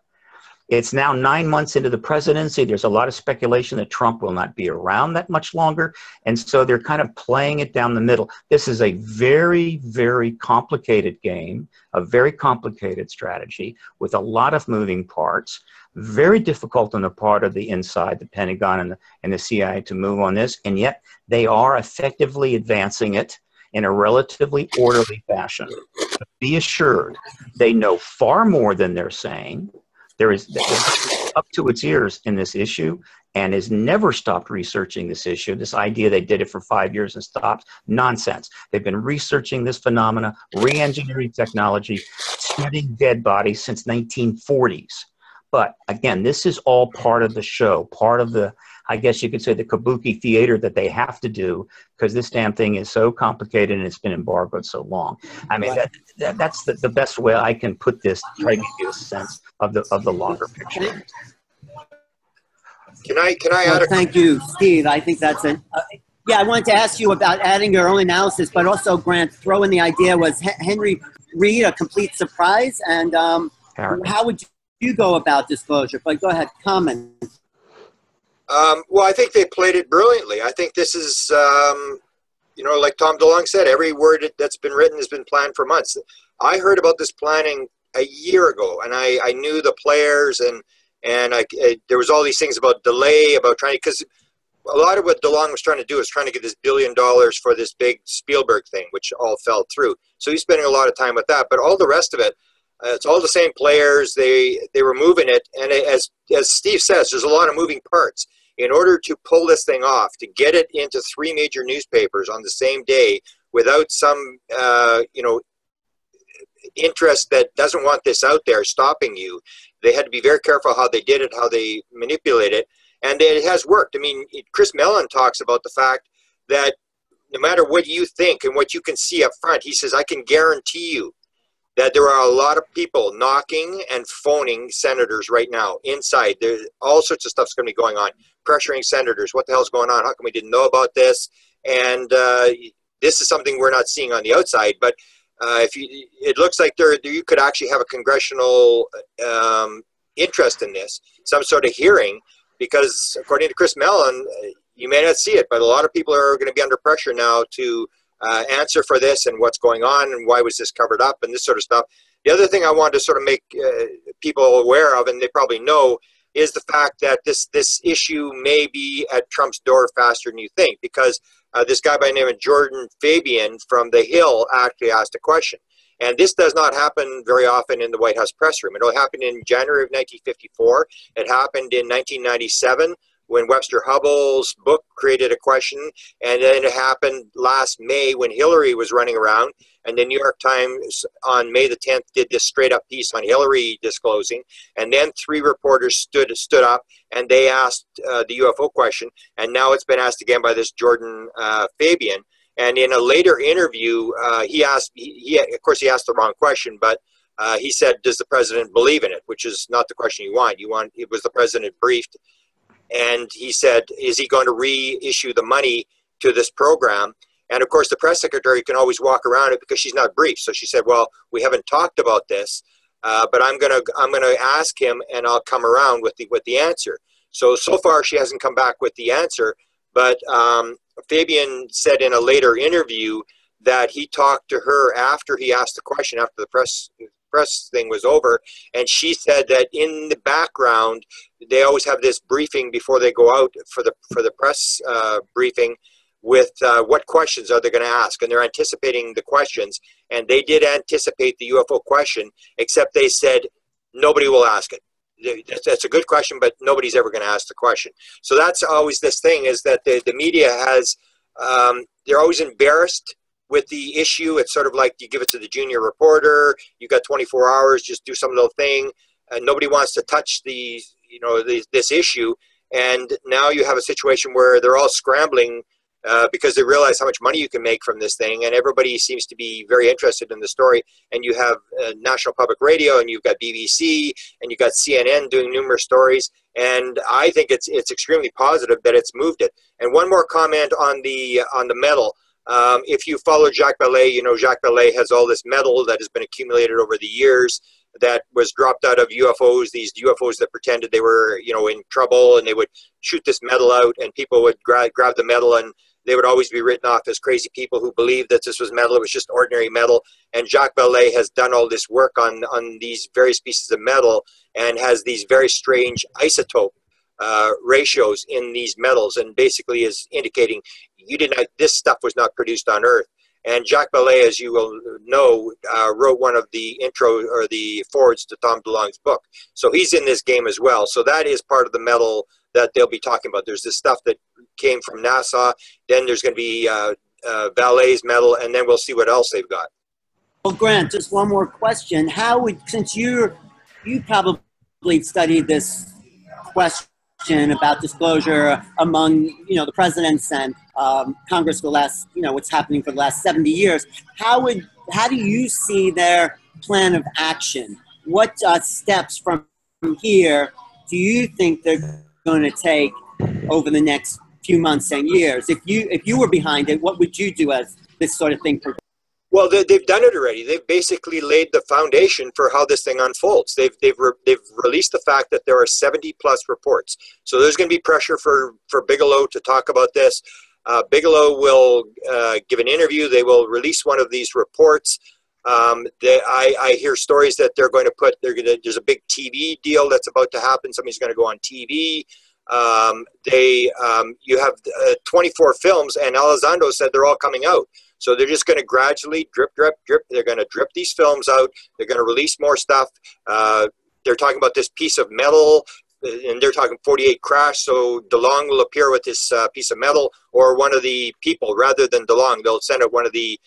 [SPEAKER 3] It's now 9 months into the presidency. There's a lot of speculation that Trump will not be around that much longer. And so they're kind of playing it down the middle. This is a very, very complicated game, a very complicated strategy with a lot of moving parts. Very difficult on the part of the inside, the Pentagon and the CIA, to move on this. And yet they are effectively advancing it in a relatively orderly fashion. But be assured, they know far more than they're saying. There is up to its ears in this issue and has never stopped researching this issue. This idea they did it for 5 years and stopped, nonsense. They've been researching this phenomena, re-engineering technology, studying dead bodies since 1940s. But again, this is all part of the show, part of the, I guess you could say, the kabuki theater that they have to do, because this damn thing is so complicated and it's been embargoed so long. I mean, that's the best way I can put this, try to give you a sense of the longer picture.
[SPEAKER 2] Can I add
[SPEAKER 4] thank you, Steve. I think that's yeah, I wanted to ask you about adding your own analysis, but also, Grant, throw in the idea, was Henry Reid a complete surprise? And how would you go about disclosure? But go ahead, comment.
[SPEAKER 2] Well, I think they played it brilliantly. I think this is, you know, like Tom DeLonge said, every word that's been written has been planned for months. I heard about this planning a year ago, and I knew the players, and there was all these things about delay, about trying, because a lot of what DeLonge was trying to do is trying to get this $1 billion for this big Spielberg thing, which all fell through. So he's spending a lot of time with that, but all the rest of it, it's all the same players. They were moving it, and as Steve says, there's a lot of moving parts. In order to pull this thing off, to get it into 3 major newspapers on the same day without some, you know, interest that doesn't want this out there stopping you, they had to be very careful how they did it, how they manipulate it, and it has worked. I mean, Chris Mellon talks about the fact that no matter what you think and what you can see up front, he says, I can guarantee you that there are a lot of people knocking and phoning senators right now inside. There's all sorts of stuff's going to be going on, pressuring senators. What the hell's going on? How come we didn't know about this? And this is something we're not seeing on the outside. But it looks like you could actually have a congressional interest in this, some sort of hearing, because according to Chris Mellon, you may not see it, but a lot of people are going to be under pressure now to answer for this and what's going on and why was this covered up and this sort of stuff. The other thing I wanted to sort of make people aware of, and they probably know, is the fact that this issue may be at Trump's door faster than you think, because this guy by the name of Jordan Fabian from The Hill actually asked a question. And this does not happen very often in the White House press room. It happened in January of 1954. It happened in 1997 when Webster Hubbell's book created a question, and then it happened last May when Hillary was running around, and the New York Times on May the 10th did this straight up piece on Hillary disclosing, and then 3 reporters stood up and they asked the UFO question, and now it's been asked again by this Jordan Fabian. And in a later interview, he asked, of course he asked the wrong question, but he said, does the president believe in it? Which is not the question you want. It was the president briefed. And he said, is he going to reissue the money to this program? And of course, the press secretary can always walk around it because she's not briefed. So she said, well, we haven't talked about this, but I'm gonna ask him, and I'll come around with the answer. So far, she hasn't come back with the answer. But Fabian said in a later interview that he talked to her after he asked the question, after the press thing was over, and she said that in the background they always have this briefing before they go out for the press briefing with what questions are they going to ask, and they're anticipating the questions, and they did anticipate the UFO question, except they said nobody will ask it. That's a good question, but nobody's ever going to ask the question. So that's always this thing, is that the media has they're always embarrassed with the issue. It's sort of like you give it to the junior reporter, you got 24 hours, just do some little thing, and nobody wants to touch this issue. And now you have a situation where they're all scrambling because they realize how much money you can make from this thing, and everybody seems to be very interested in the story. And you have National Public Radio, and you've got BBC, and you've got CNN doing numerous stories. And I think it's extremely positive that it's moved it. And one more comment on the metal. If you follow Jacques Vallée, you know Jacques Vallée has all this metal that has been accumulated over the years that was dropped out of UFOs, these UFOs that pretended they were, in trouble, and they would shoot this metal out, and people would grab the metal, and they would always be written off as crazy people who believed that this was metal. It was just ordinary metal. And Jacques Vallée has done all this work on these various pieces of metal, and has these very strange isotope ratios in these metals, and basically is indicating this stuff was not produced on Earth. And Jacques Vallée, as you will know, wrote one of the intro or the forwards to Tom DeLonge's book. So he's in this game as well. So that is part of the metal that they'll be talking about. There's this stuff that came from NASA. Then there's going to be Vallée's metal, and then we'll see what else they've got.
[SPEAKER 4] Well, Grant, just one more question. How would, since you probably studied this question about disclosure among, the presidents and Congress for the last, what's happening for the last 70 years, how do you see their plan of action? What steps from here do you think they're going to take over the next few months and years? If you were behind it, what would you do as this sort of thing progresses?
[SPEAKER 2] Well, they've done it already. They've basically laid the foundation for how this thing unfolds. They've released the fact that there are 70 plus reports. So there's going to be pressure for Bigelow to talk about this. Bigelow will give an interview. They will release one of these reports. I hear stories that they're going to put, there's a big TV deal that's about to happen. Somebody's going to go on TV. You have 24 films, and Elizondo said they're all coming out. So they're just going to gradually drip. They're going to drip these films out. They're going to release more stuff. They're talking about this piece of metal, and they're talking 48 crash. So DeLonge will appear with this piece of metal, or one of the people rather than DeLonge. They'll send out one of the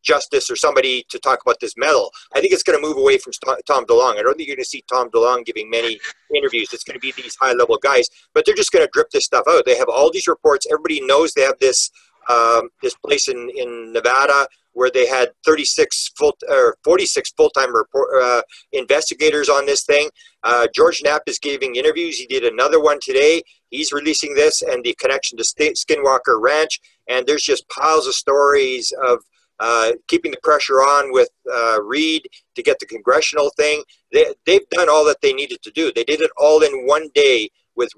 [SPEAKER 2] Justice or somebody to talk about this metal. I think it's going to move away from Tom DeLonge. I don't think you're going to see Tom DeLonge giving many interviews. It's going to be these high-level guys, but they're just going to drip this stuff out. They have all these reports. Everybody knows they have this place in Nevada where they had 46 full-time investigators on this thing. George Knapp is giving interviews. He did another one today. He's releasing this and the connection to Skinwalker Ranch. And there's just piles of stories of keeping the pressure on with Reid to get the congressional thing. They've done all that they needed to do. They did it all in one day with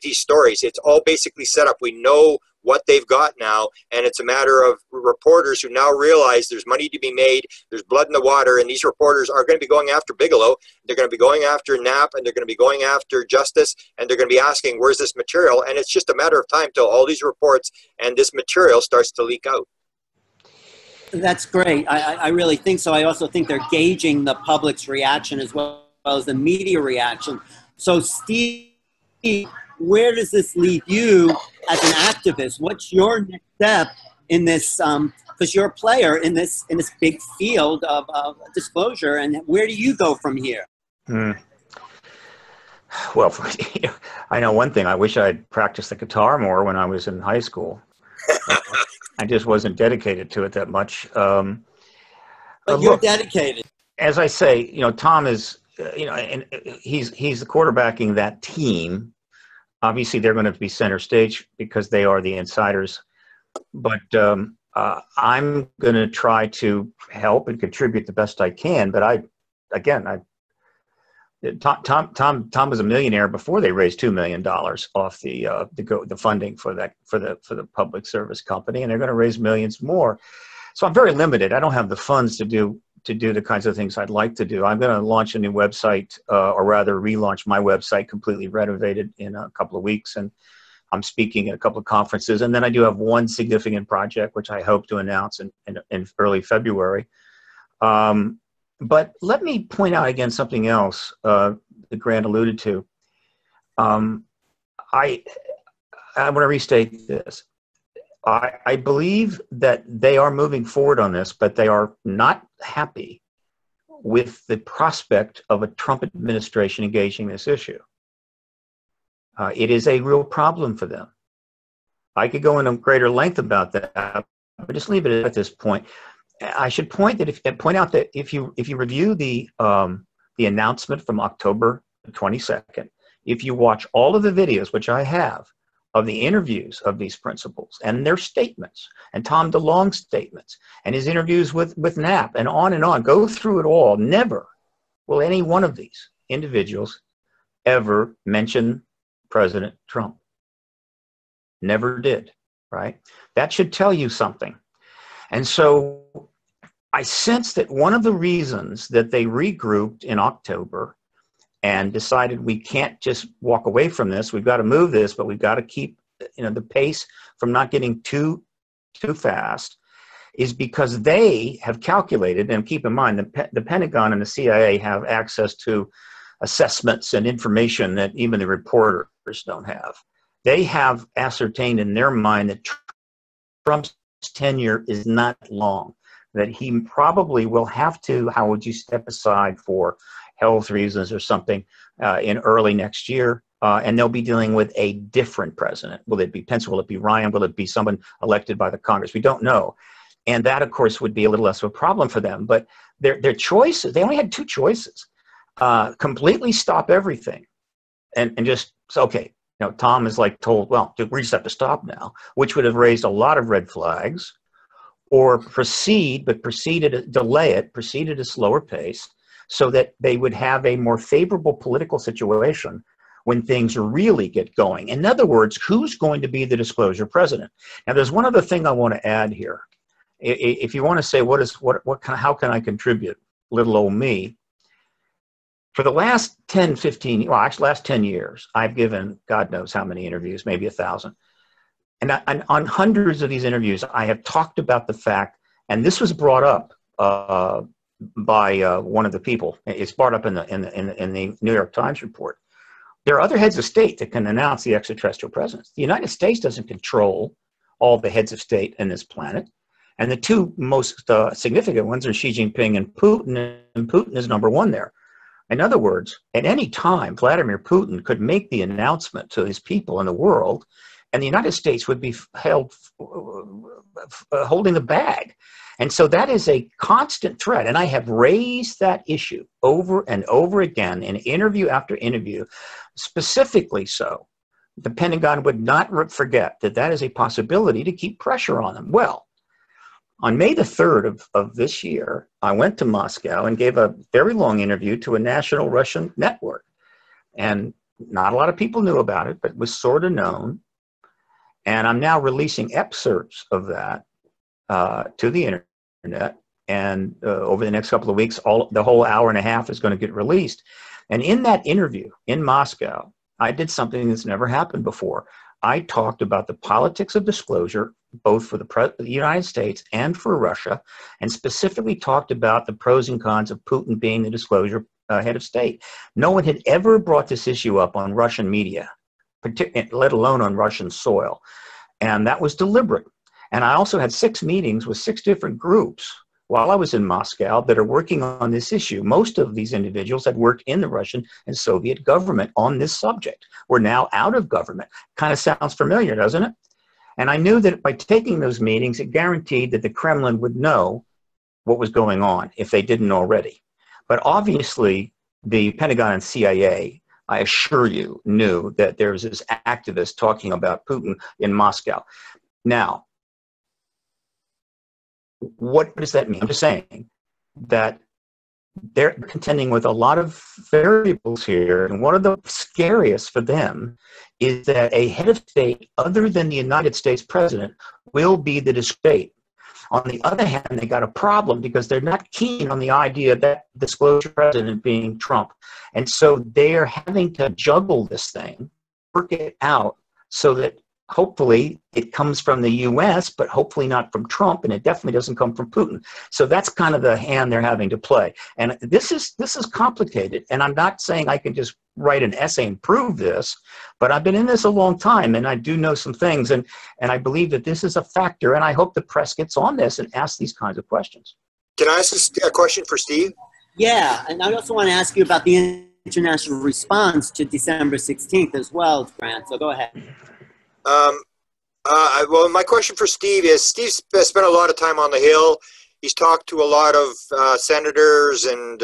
[SPEAKER 2] these stories. It's all basically set up. We know what they've got now, and it's a matter of reporters who now realize there's money to be made, there's blood in the water, and these reporters are going to be going after Bigelow, they're going to be going after Knapp, and they're going to be going after Justice, and they're going to be asking, where's this material? And it's just a matter of time till all these reports and this material starts to leak out.
[SPEAKER 4] That's great. I really think so. I also think they're gauging the public's reaction as well as the media reaction. So, Steve, where does this leave you as an activist? What's your next step in this? Because you're a player in this big field of disclosure, and where do you go from here?
[SPEAKER 3] Well, I know one thing. I wish I'd practiced the guitar more when I was in high school. I just wasn't dedicated to it that much.
[SPEAKER 4] But you're dedicated.
[SPEAKER 3] As I say, Tom is, and he's the quarterbacking that team. Obviously, they're going to be center stage because they are the insiders. But I'm going to try to help and contribute the best I can. But Tom was a millionaire before they raised $2 million off the funding for the public service company, and they're going to raise millions more. So I'm very limited. I don't have the funds to do the kinds of things I'd like to do. I'm going to launch a new website, or rather relaunch my website, completely renovated, in a couple of weeks, and I'm speaking at a couple of conferences. And then I do have one significant project which I hope to announce in early February. But let me point out again something else that Grant alluded to. I want to restate this. I believe that they are moving forward on this, but they are not happy with the prospect of a Trump administration engaging this issue. It is a real problem for them. I could go into greater length about that, but just leave it at this point. I should point out that if you review the announcement from October 22nd, if you watch all of the videos, which I have, of the interviews of these principals and their statements, and Tom DeLonge's statements, and his interviews with Knapp, and on, go through it all, never will any one of these individuals ever mention President Trump. Never did, right? That should tell you something. And so I sense that one of the reasons that they regrouped in October and decided we can't just walk away from this, we've got to move this, but we've got to keep the pace from not getting too fast, is because they have calculated, and keep in mind the Pentagon and the CIA have access to assessments and information that even the reporters don't have. They have ascertained in their mind that Trump's tenure is not long, that he probably will have to, how would you step aside for health reasons or something in early next year, and they'll be dealing with a different president. Will it be Pence? Will it be Ryan? Will it be someone elected by the Congress? We don't know. And that, of course, would be a little less of a problem for them. But their choices, they only had two choices. Completely stop everything and just say, okay, Tom is told, well, we just have to stop now, which would have raised a lot of red flags, or proceed at a slower pace, so that they would have a more favorable political situation when things really get going. In other words, who's going to be the disclosure president? Now, there's one other thing I want to add here. If you want to say, how can I contribute, little old me? For the last 10 years, I've given God knows how many interviews, maybe 1,000. And on hundreds of these interviews, I have talked about the fact, and this was brought up by one of the people. It's brought up in the New York Times report. There are other heads of state that can announce the extraterrestrial presence. The United States doesn't control all the heads of state in this planet. And the two most significant ones are Xi Jinping and Putin is number one there. In other words, at any time, Vladimir Putin could make the announcement to his people in the world, and the United States would be held holding the bag. And so that is a constant threat. And I have raised that issue over and over again in interview after interview, specifically so the Pentagon would not forget that is a possibility to keep pressure on them. Well, on May the 3rd of this year, I went to Moscow and gave a very long interview to a national Russian network. And not a lot of people knew about it, but it was sort of known. And I'm now releasing excerpts of that to the internet. And over the next couple of weeks, the whole hour and a half is going to get released. And in that interview in Moscow, I did something that's never happened before. I talked about the politics of disclosure, both for the United States and for Russia, and specifically talked about the pros and cons of Putin being the disclosure head of state. No one had ever brought this issue up on Russian media let alone on Russian soil. And that was deliberate. And I also had 6 meetings with 6 different groups while I was in Moscow that are working on this issue. Most of these individuals had worked in the Russian and Soviet government on this subject. We're now out of government. Kind of sounds familiar, doesn't it? And I knew that by taking those meetings, it guaranteed that the Kremlin would know what was going on if they didn't already. But obviously, the Pentagon and CIA, I assure you, knew that there was this activist talking about Putin in Moscow. Now, what does that mean? I'm just saying that they're contending with a lot of variables here, and one of the scariest for them is that a head of state other than the United States president will be the state. On the other hand, they got a problem because they're not keen on the idea of that disclosure president being Trump. And so they're having to juggle this thing, work it out so that hopefully it comes from the US, but hopefully not from Trump, and it definitely doesn't come from Putin. So that's kind of the hand they're having to play. And this is complicated. And I'm not saying I can just write an essay and prove this, but I've been in this a long time, and I do know some things, and I believe that this is a factor, and I hope the press gets on this and asks these kinds of questions.
[SPEAKER 2] Can I ask a question for Steve?
[SPEAKER 4] Yeah, and I also want to ask you about the international response to December 16th as well, Grant, so go ahead.
[SPEAKER 2] Well, my question for Steve is, Steve's spent a lot of time on the Hill. He's talked to a lot of senators and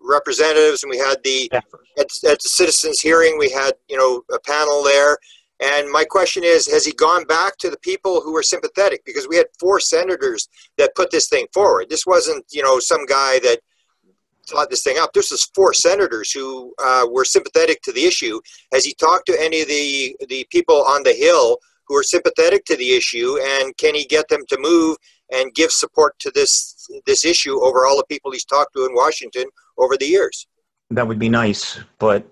[SPEAKER 2] representatives, and we had at the citizens hearing, we had, a panel there. And my question is, has he gone back to the people who were sympathetic? Because we had 4 senators that put this thing forward. This wasn't, some guy that thought this thing up. This was 4 senators who were sympathetic to the issue. Has he talked to any of the people on the Hill who are sympathetic to the issue, and can he get them to move and give support to this issue over all the people he's talked to in Washington over the years?
[SPEAKER 3] That would be nice, but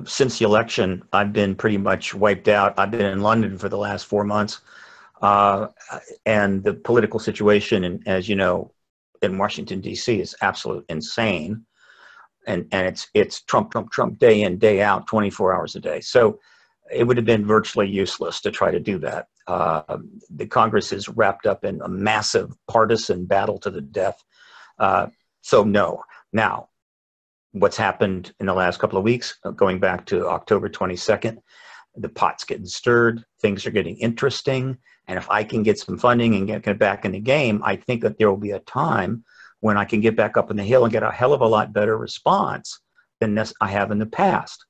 [SPEAKER 3] since the election, I've been pretty much wiped out. I've been in London for the last 4 months, and the political situation, and as you know, in Washington, D.C. is absolute insane. And it's Trump, Trump, Trump, day in, day out, 24 hours a day. So it would have been virtually useless to try to do that. The Congress is wrapped up in a massive partisan battle to the death. So no. Now, what's happened in the last couple of weeks, going back to October 22nd, the pot's getting stirred, things are getting interesting. And if I can get some funding and get back in the game, I think that there will be a time when I can get back up on the Hill and get a hell of a lot better response than I have in the past.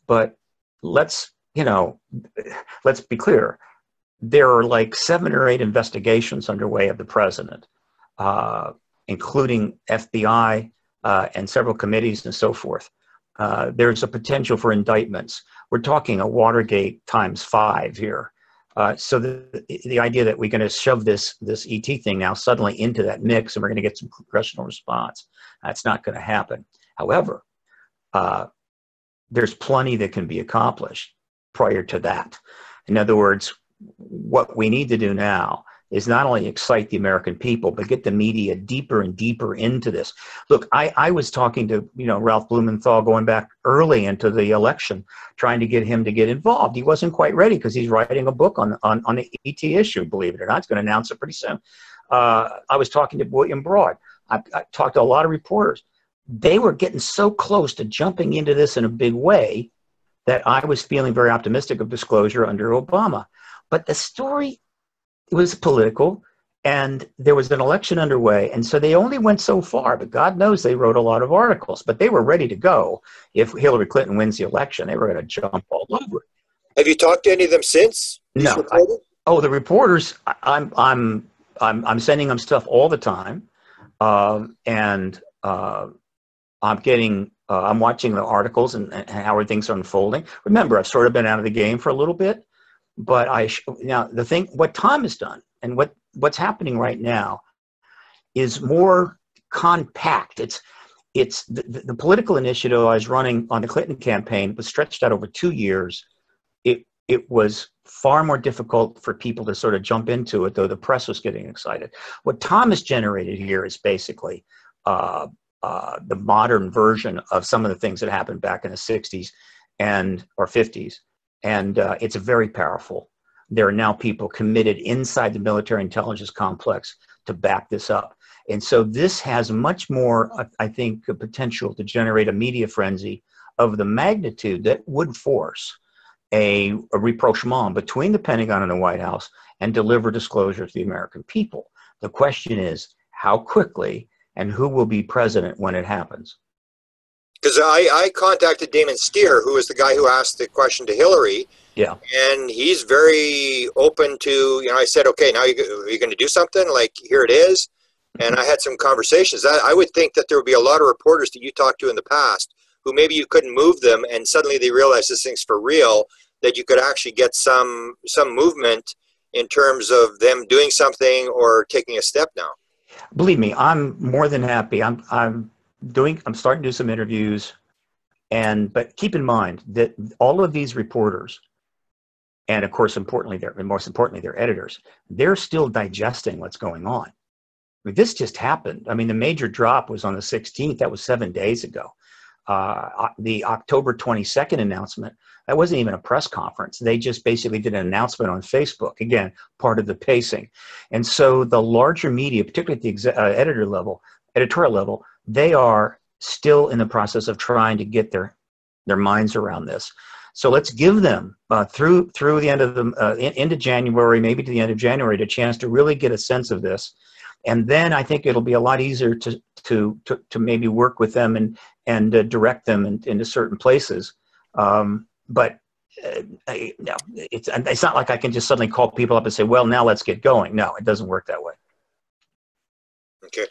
[SPEAKER 3] But let's be clear. There are like 7 or 8 investigations underway of the president, including FBI and several committees and so forth. There's a potential for indictments. We're talking a Watergate times 5 here. So the idea that we're going to shove this ET thing now suddenly into that mix and we're going to get some congressional response, that's not going to happen. However, there's plenty that can be accomplished prior to that. In other words, what we need to do now is not only excite the American people, but get the media deeper and deeper into this. Look, I was talking to, Ralph Blumenthal going back early into the election, trying to get him to get involved. He wasn't quite ready because he's writing a book on the ET issue, believe it or not. He's going to announce it pretty soon. I was talking to William Broad. I talked to a lot of reporters. They were getting so close to jumping into this in a big way that I was feeling very optimistic of disclosure under Obama. But the story was political, and there was an election underway, and so they only went so far, but God knows they wrote a lot of articles, but they were ready to go. If Hillary Clinton wins the election, they were going to jump all over it.
[SPEAKER 2] Have you talked to any of them since?
[SPEAKER 3] No. The reporters, I'm sending them stuff all the time, and I'm watching the articles and how things are unfolding. Remember, I've sort of been out of the game for a little bit. But what Tom has done and what's happening right now is more compact. It's the political initiative I was running on the Clinton campaign was stretched out over 2 years. It was far more difficult for people to sort of jump into it, though the press was getting excited. What Tom has generated here is basically the modern version of some of the things that happened back in the 60s or 50s. And it's very powerful. There are now people committed inside the military intelligence complex to back this up. And so this has much more, I think, potential to generate a media frenzy of the magnitude that would force a rapprochement between the Pentagon and the White House and deliver disclosure to the American people. The question is, how quickly and who will be president when it happens?
[SPEAKER 2] Because I contacted Damon Steer, who is the guy who asked the question to Hillary.
[SPEAKER 3] Yeah.
[SPEAKER 2] And he's very open to, you know, I said, okay, now you're going to do something, like, here it is. And I had some conversations. I would think that there would be a lot of reporters that you talked to in the past who maybe you couldn't move them, and suddenly they realize this thing's for real, that you could actually get some movement in terms of them doing something or taking a step now.
[SPEAKER 3] Believe me, I'm more than happy. I'm starting to do some interviews, but keep in mind that all of these reporters, and of course, most importantly, their editors, they're still digesting what's going on. I mean, this just happened. I mean, the major drop was on the 16th. That was 7 days ago. The October 22nd announcement, that wasn't even a press conference. They just basically did an announcement on Facebook. Again, part of the pacing. And so the larger media, particularly at the editorial level, they are still in the process of trying to get their minds around this. So let's give them through the end of into January, maybe to the end of January, a chance to really get a sense of this, and then I think it'll be a lot easier to maybe work with them and direct them into certain places. But no, it's not like I can just suddenly call people up and say, well, now let's get going. No, it doesn't work that way.
[SPEAKER 2] Okay.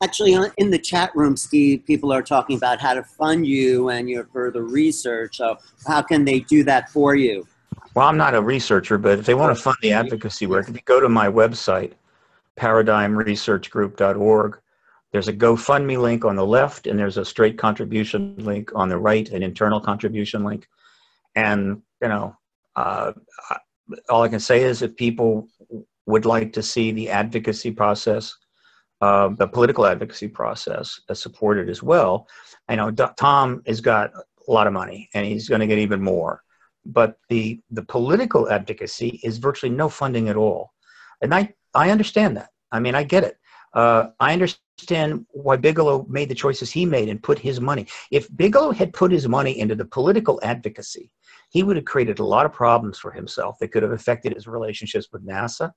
[SPEAKER 4] Actually, in the chat room, Steve, people are talking about how to fund you and your further research. So how can they do that for you?
[SPEAKER 3] Well, I'm not a researcher, but if they want to fund the advocacy work, if you go to my website, paradigmresearchgroup.org, there's a GoFundMe link on the left, and there's a straight contribution link on the right, an internal contribution link. And, you know, all I can say is if people would like to see the advocacy process, the political advocacy process supported as well. I know Tom has got a lot of money, and he's going to get even more. But the political advocacy is virtually no funding at all. And I understand that. I mean, I get it. I understand why Bigelow made the choices he made and put his money. If Bigelow had put his money into the political advocacy, he would have created a lot of problems for himself that could have affected his relationships with NASA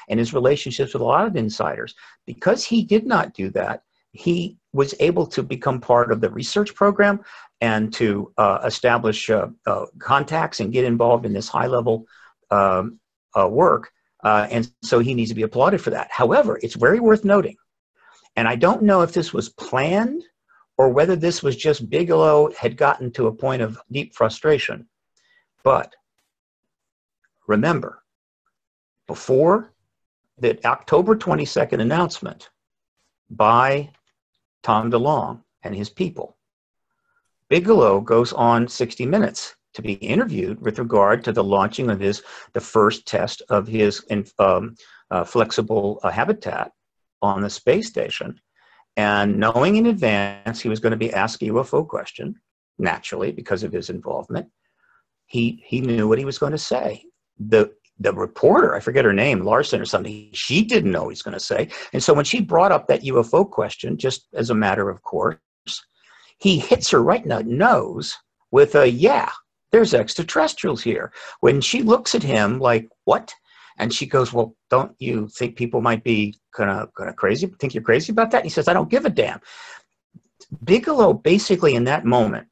[SPEAKER 3] and his relationships with a lot of insiders. Because he did not do that, he was able to become part of the research program and to establish contacts and get involved in this high-level work. And so he needs to be applauded for that. However, it's very worth noting, and I don't know if this was planned or whether this was just Bigelow had gotten to a point of deep frustration. But remember, before the October 22nd announcement by Tom DeLonge and his people, Bigelow goes on 60 Minutes to be interviewed with regard to the launching of the first test of his flexible habitat on the space station. And knowing in advance he was going to be asked a UFO question, naturally, because of his involvement, he knew what he was going to say. The reporter, I forget her name, Larson or something, she didn't know what he was going to say. And so when she brought up that UFO question, just as a matter of course, he hits her right in the nose with a, yeah, there's extraterrestrials here. When she looks at him like, what? And she goes, well, don't you think people might be kind of crazy, think you're crazy about that? And he says, I don't give a damn. Bigelow basically in that moment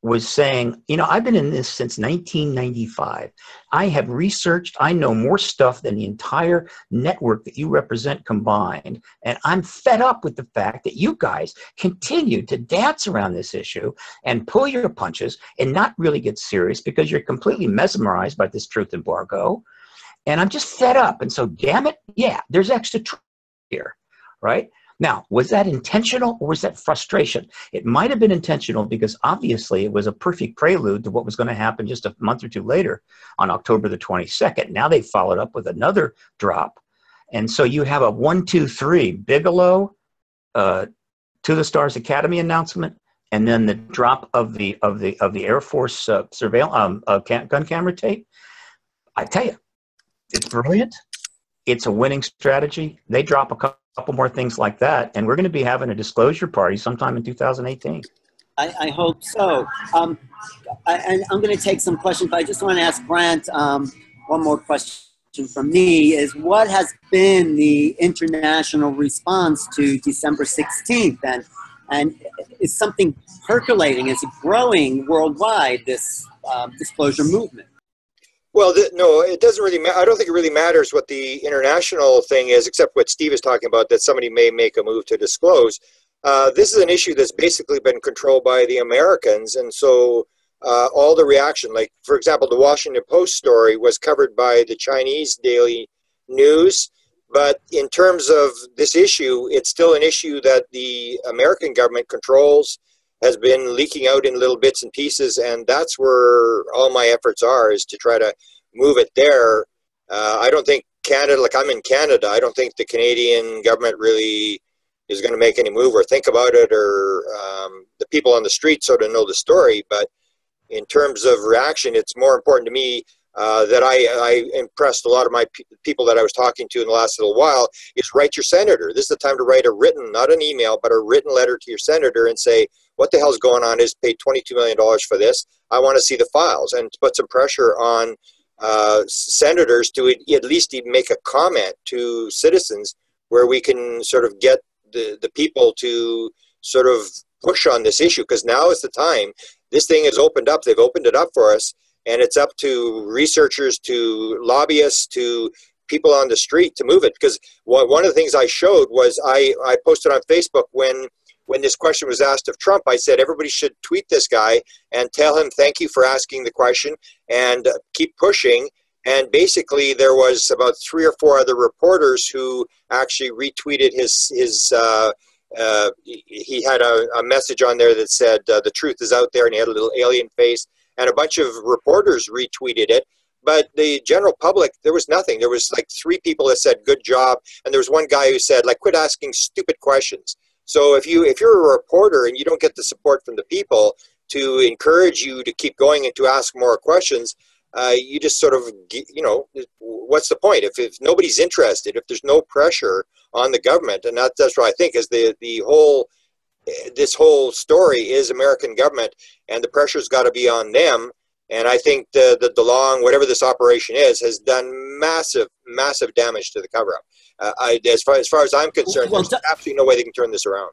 [SPEAKER 3] was saying, you know, I've been in this since 1995. I have researched, I know more stuff than the entire network that you represent combined. And I'm fed up with the fact that you guys continue to dance around this issue and pull your punches and not really get serious because you're completely mesmerized by this truth embargo. And I'm just fed up. And so, damn it, yeah, there's extra truth here, right? Now, was that intentional or was that frustration? It might have been intentional because obviously it was a perfect prelude to what was going to happen just a month or two later on October the 22nd. Now they followed up with another drop. And so you have a 1, 2, 3 Bigelow, To the Stars Academy announcement, and then the drop of the Air Force surveillance gun camera tape. I tell you, it's brilliant. It's a winning strategy. They drop a couple more things like that, and we're going to be having a disclosure party sometime in 2018.
[SPEAKER 4] I hope so. And I'm going to take some questions, but I just want to ask Grant one more question from me is what has been the international response to December 16th? And is something percolating? Is it growing worldwide, this disclosure movement?
[SPEAKER 2] Well, no, it doesn't really matter. I don't think it really matters what the international thing is, except what Steve is talking about, that somebody may make a move to disclose. This is an issue that's basically been controlled by the Americans. And so all the reaction, like, for example, the Washington Post story was covered by the Chinese daily news. But in terms of this issue, it's still an issue that the American government controls, has been leaking out in little bits and pieces. And that's where all my efforts are, is to try to move it there. I don't think Canada, like I'm in Canada, I don't think the Canadian government really is going to make any move or think about it, or the people on the street sort of know the story. But in terms of reaction, it's more important to me that I impressed a lot of my people that I was talking to in the last little while, is write your senator. This is the time to write a written, not an email, but a written letter to your senator and say, what the hell's going on is paid $22 million for this. I want to see the files, and to put some pressure on senators to at least even make a comment to citizens where we can sort of get the people to sort of push on this issue, because now is the time. This thing is opened up. They've opened it up for us, and it's up to researchers, to lobbyists, to people on the street to move it. Because one of the things I showed was I posted on Facebook when this question was asked of Trump, I said everybody should tweet this guy and tell him thank you for asking the question and keep pushing. And basically there was about 3 or 4 other reporters who actually retweeted he had a message on there that said the truth is out there, and he had a little alien face, and a bunch of reporters retweeted it. But the general public, there was nothing. There was like 3 people that said good job, and there was one guy who said, like, quit asking stupid questions. So if you're a reporter and you don't get the support from the people to encourage you to keep going and to ask more questions, you just sort of, what's the point? If nobody's interested, if there's no pressure on the government, and that's what I think is this whole story is American government, and the pressure's got to be on them. And I think the DeLong, whatever this operation is, has done massive, massive damage to the cover-up. As far as I'm concerned, there's absolutely no way they can turn this around.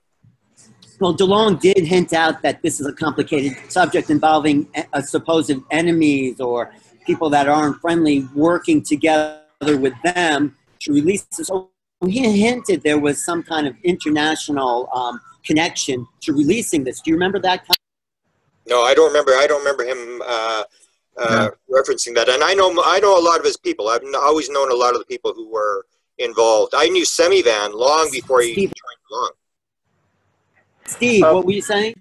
[SPEAKER 4] Well, DeLong did hint out that this is a complicated subject involving supposed enemies or people that aren't friendly working together with them to release this. So he hinted there was some kind of international connection to releasing this. Do you remember that?
[SPEAKER 2] No, I don't remember. I don't remember him referencing that. And I know a lot of his people. I've always known a lot of the people who were involved. I knew Semivan long before he joined DeLong.
[SPEAKER 4] Steve, what were you saying?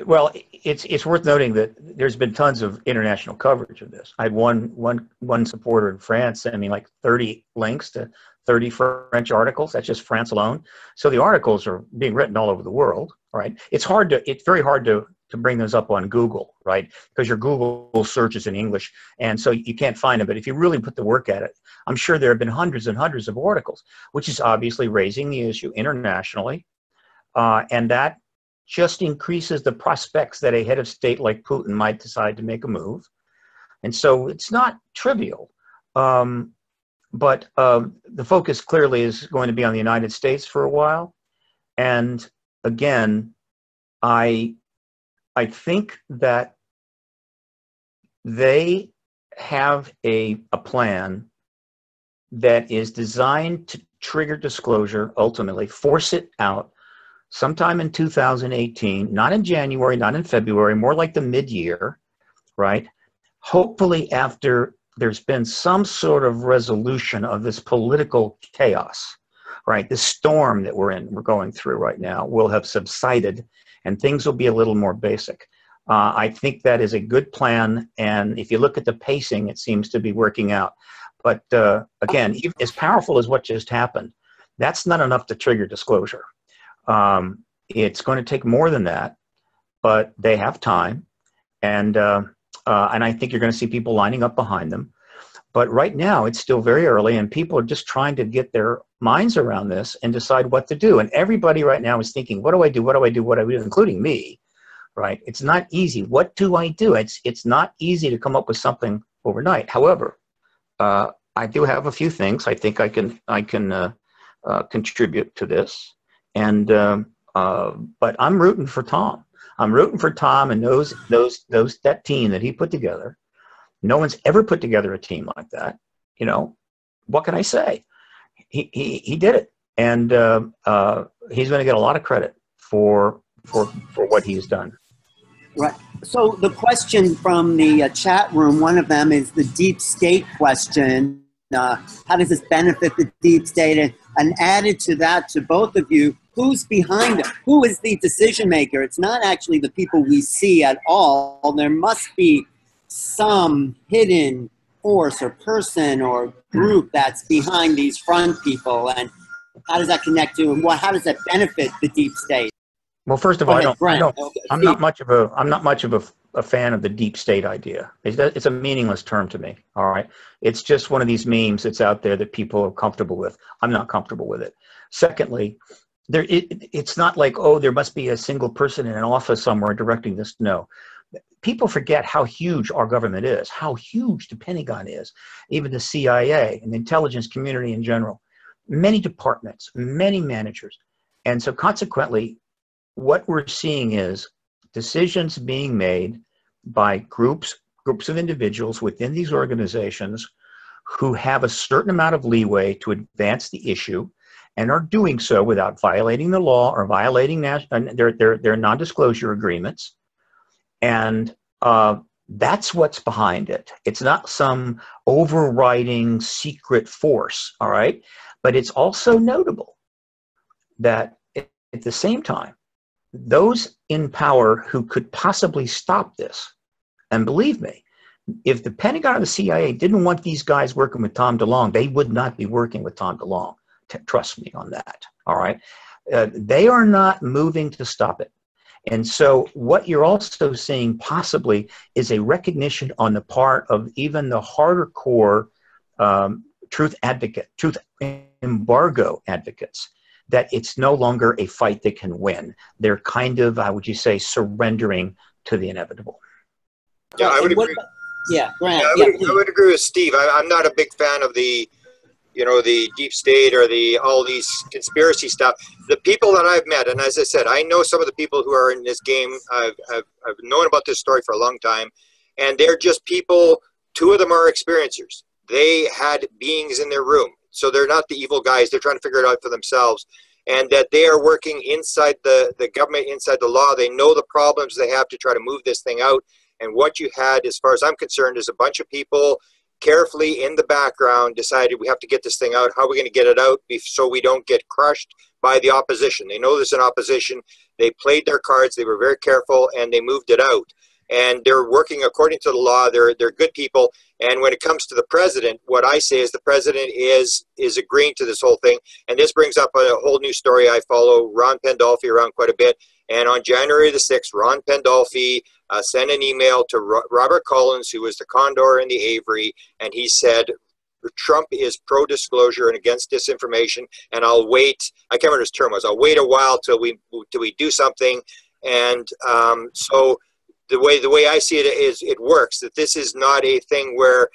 [SPEAKER 3] Well, it's worth noting that there's been tons of international coverage of this. I had one supporter in France send me like 30 links to 30 French articles. That's just France alone. So the articles are being written all over the world, right? It's very hard to bring those up on Google, right? Because your Google search is in English, and so you can't find them. But if you really put the work at it, I'm sure there have been hundreds and hundreds of articles, which is obviously raising the issue internationally, and that just increases the prospects that a head of state like Putin might decide to make a move. And so it's not trivial. But the focus clearly is going to be on the United States for a while. And again, I think that they have a plan that is designed to trigger disclosure, ultimately, force it out sometime in 2018, not in January, not in February, more like the mid-year, right? Hopefully after there's been some sort of resolution of this political chaos, right? This storm that we're going through right now will have subsided and things will be a little more basic. I think that is a good plan. And if you look at the pacing, it seems to be working out. But again, even as powerful as what just happened, that's not enough to trigger disclosure. It's going to take more than that. but they have time, and I think you're going to see people lining up behind them. But right now, it's still very early, and people are just trying to get their minds around this and decide what to do. And everybody right now is thinking, what do I do? What do I do? What do I do? Including me, right? It's not easy. What do I do? It's not easy to come up with something overnight. However, I do have a few things I think I can contribute to this. And but I'm rooting for Tom. I'm rooting for Tom and that team that he put together. No one's ever put together a team like that. You know, what can I say? He did it, and he's going to get a lot of credit for what he's done.
[SPEAKER 4] Right. So the question from the chat room, one of them is the deep state question. How does this benefit the deep state? And added to that, to both of you, who's behind it? Who is the decision maker? It's not actually the people we see at all. There must be some hidden force or person or group that's behind these front people. And how does that connect to, and how does that benefit the deep state?
[SPEAKER 3] Well, first of all, I'm not much of a fan of the deep state idea. It's a meaningless term to me. All right, it's just one of these memes that's out there that people are comfortable with. I'm not comfortable with it. Secondly, it's not like, oh, there must be a single person in an office somewhere directing this. No, people forget how huge our government is, how huge the Pentagon is, even the CIA and the intelligence community in general. Many departments, many managers, and so consequently, what we're seeing is decisions being made by groups of individuals within these organizations who have a certain amount of leeway to advance the issue and are doing so without violating the law or violating their non-disclosure agreements. And that's what's behind it. It's not some overriding secret force, all right? But it's also notable that at the same time, those in power who could possibly stop this, and believe me, if the Pentagon or the CIA didn't want these guys working with Tom DeLonge, they would not be working with Tom DeLonge. Trust me on that, all right? They are not moving to stop it. And so what you're also seeing possibly is a recognition on the part of even the harder core truth embargo advocates, that it's no longer a fight they can win. They're kind of, how would you say, surrendering to the inevitable.
[SPEAKER 2] Yeah, I would agree.
[SPEAKER 4] Yeah, Grant.
[SPEAKER 2] I would agree with Steve. I'm not a big fan of the deep state or all these conspiracy stuff. The people that I've met, and as I said, I know some of the people who are in this game. I've known about this story for a long time, and they're just people. Two of them are experiencers. They had beings in their room. So they're not the evil guys. They're trying to figure it out for themselves. And that they are working inside the government, inside the law. They know the problems they have to try to move this thing out. And what you had, as far as I'm concerned, is a bunch of people carefully in the background decided we have to get this thing out. How are we going to get it out so we don't get crushed by the opposition? They know there's an opposition. They played their cards. They were very careful, and they moved it out. And they're working according to the law. They're good people. And when it comes to the president, what I say is the president is agreeing to this whole thing. And this brings up a whole new story. I follow Ron Pandolfi around quite a bit. And on January the 6th, Ron Pandolfi sent an email to Robert Collins, who was the Condor in the Avery, and he said, Trump is pro-disclosure and against disinformation, and I'll wait. I can't remember his term was. I'll wait a while till we do something. And so the way I see it is it works, that this is not a thing where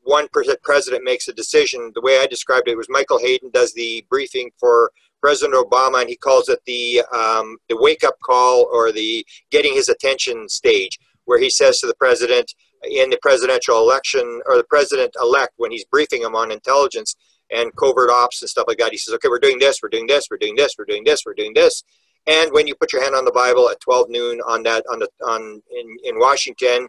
[SPEAKER 2] one president makes a decision. The way I described it was Michael Hayden does the briefing for President Obama, and he calls it the wake-up call, or the getting his attention stage, where he says to the president in the presidential election, or the president-elect, when he's briefing him on intelligence and covert ops and stuff like that, he says, okay, we're doing this, we're doing this, we're doing this, we're doing this, we're doing this. And when you put your hand on the Bible at 12 noon in Washington,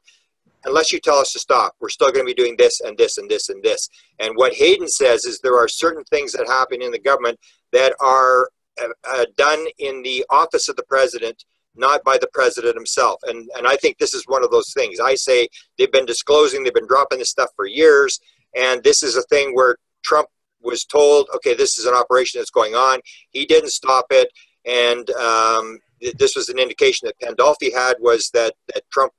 [SPEAKER 2] unless you tell us to stop, we're still going to be doing this and this and this and this. And what Hayden says is there are certain things that happen in the government that are done in the office of the president, not by the president himself. And I think this is one of those things. I say they've been disclosing, they've been dropping this stuff for years. And this is a thing where Trump was told, okay, this is an operation that's going on. He didn't stop it. And this was an indication that Pandolfi had, was that Trump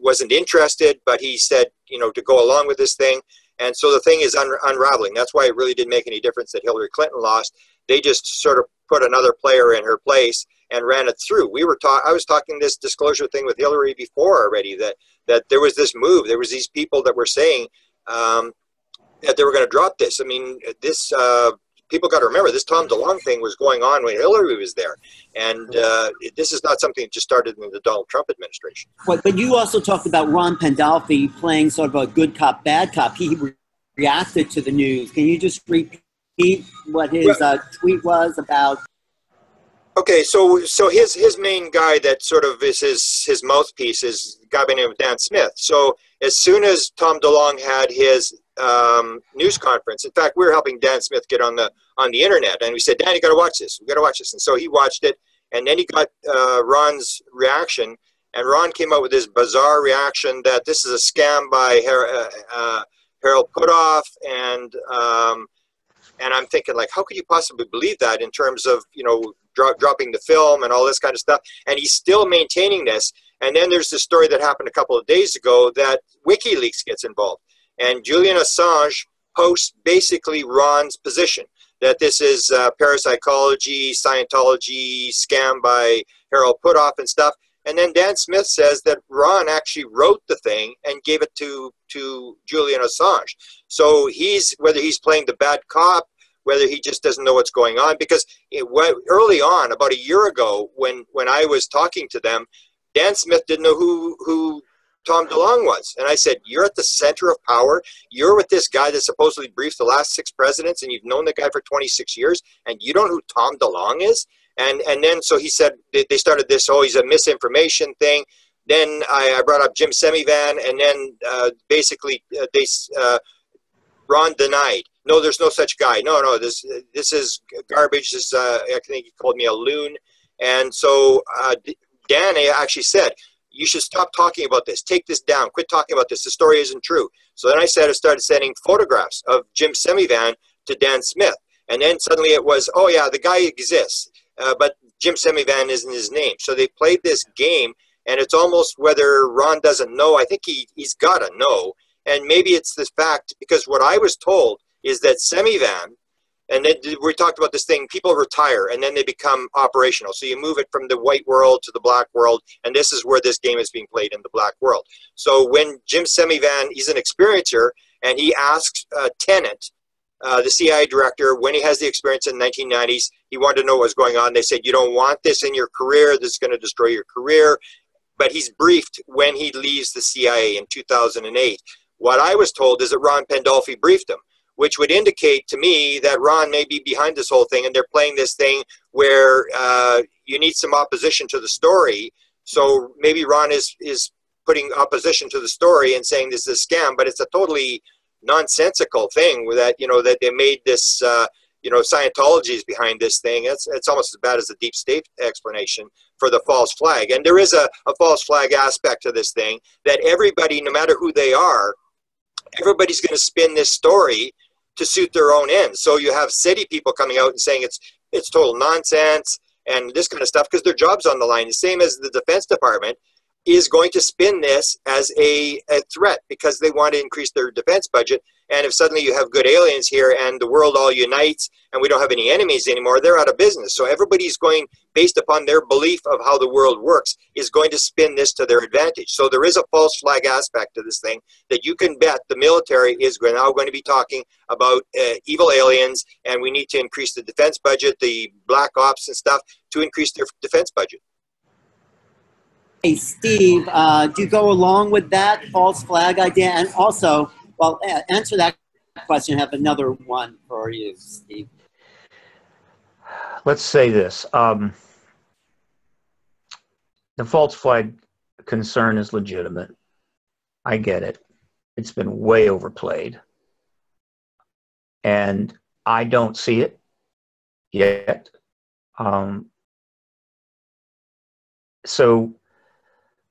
[SPEAKER 2] wasn't interested, but he said, you know, to go along with this thing. And so the thing is unraveling. That's why it really didn't make any difference that Hillary Clinton lost. They just sort of put another player in her place and ran it through. I was talking this disclosure thing with Hillary before already, that there was this move. There was these people that were saying that they were going to drop this. I mean, this people got to remember, this Tom DeLonge thing was going on when Hillary was there. And this is not something that just started in the Donald Trump administration.
[SPEAKER 4] But you also talked about Ron Pandolfi playing sort of a good cop, bad cop. He reacted to the news. Can you just repeat what his tweet was about?
[SPEAKER 2] Okay, so his main guy that sort of is his mouthpiece is a guy by the name of Dan Smith. So as soon as Tom DeLonge had his news conference, in fact, we were helping Dan Smith get on the internet, and we said, Dan, you got to watch this. We got to watch this. And so he watched it, and then he got Ron's reaction, and Ron came out with this bizarre reaction that this is a scam by Harold Putoff, and I'm thinking, like, how could you possibly believe that in terms of, you know, dropping the film and all this kind of stuff? And he's still maintaining this. And then there's the story that happened a couple of days ago that WikiLeaks gets involved. And Julian Assange posts basically Ron's position, that this is parapsychology, Scientology, scam by Harold Putoff and stuff. And then Dan Smith says that Ron actually wrote the thing and gave it to Julian Assange. So whether he's playing the bad cop, whether he just doesn't know what's going on, because early on, about a year ago, when I was talking to them, Dan Smith didn't know who Tom DeLonge was. And I said, you're at the center of power. You're with this guy that supposedly briefed the last 6 presidents, and you've known the guy for 26 years, and you don't know who Tom DeLonge is? And then, so he said, they started this, oh, he's a misinformation thing. Then I brought up Jim Semivan, and then basically Ron denied. No, there's no such guy. No, this is garbage. This I think he called me a loon. And so Dan actually said, you should stop talking about this. Take this down. Quit talking about this. The story isn't true. So then I started sending photographs of Jim Semivan to Dan Smith. And then suddenly it was, oh yeah, the guy exists, but Jim Semivan isn't his name. So they played this game, and it's almost whether Ron doesn't know. I think he's got to know. And maybe it's this fact, because what I was told is that Semivan, and then we talked about this thing, people retire and then they become operational. So you move it from the white world to the black world, and this is where this game is being played, in the black world. So when Jim Semivan, he's an experiencer, and he asks Tenet, the CIA director, when he has the experience in the 1990s, he wanted to know what was going on. They said, you don't want this in your career. This is going to destroy your career. But he's briefed when he leaves the CIA in 2008. What I was told is that Ron Pandolfi briefed him, which would indicate to me that Ron may be behind this whole thing, and they're playing this thing where you need some opposition to the story. So maybe Ron is putting opposition to the story and saying this is a scam, but it's a totally nonsensical thing that, you know, that they made this, you know, Scientology is behind this thing. It's almost as bad as the deep state explanation for the false flag. And there is a false flag aspect to this thing, that everybody, no matter who they are, everybody's going to spin this story to suit their own ends. So you have city people coming out and saying it's total nonsense and this kind of stuff, because their job's on the line. The same as the Defense Department is going to spin this as a threat because they want to increase their defense budget. And if suddenly you have good aliens here and the world all unites and we don't have any enemies anymore, they're out of business. So everybody's going, based upon their belief of how the world works, is going to spin this to their advantage. So there is a false flag aspect to this thing that you can bet the military is now going to be talking about evil aliens, and we need to increase the defense budget, the black ops and stuff, to increase their defense budget.
[SPEAKER 4] Hey, Steve, do you go along with that false flag idea? And also, well, answer that question. I have another one for you, Steve.
[SPEAKER 3] Let's say this. The false flag concern is legitimate. I get it. It's been way overplayed. And I don't see it yet. So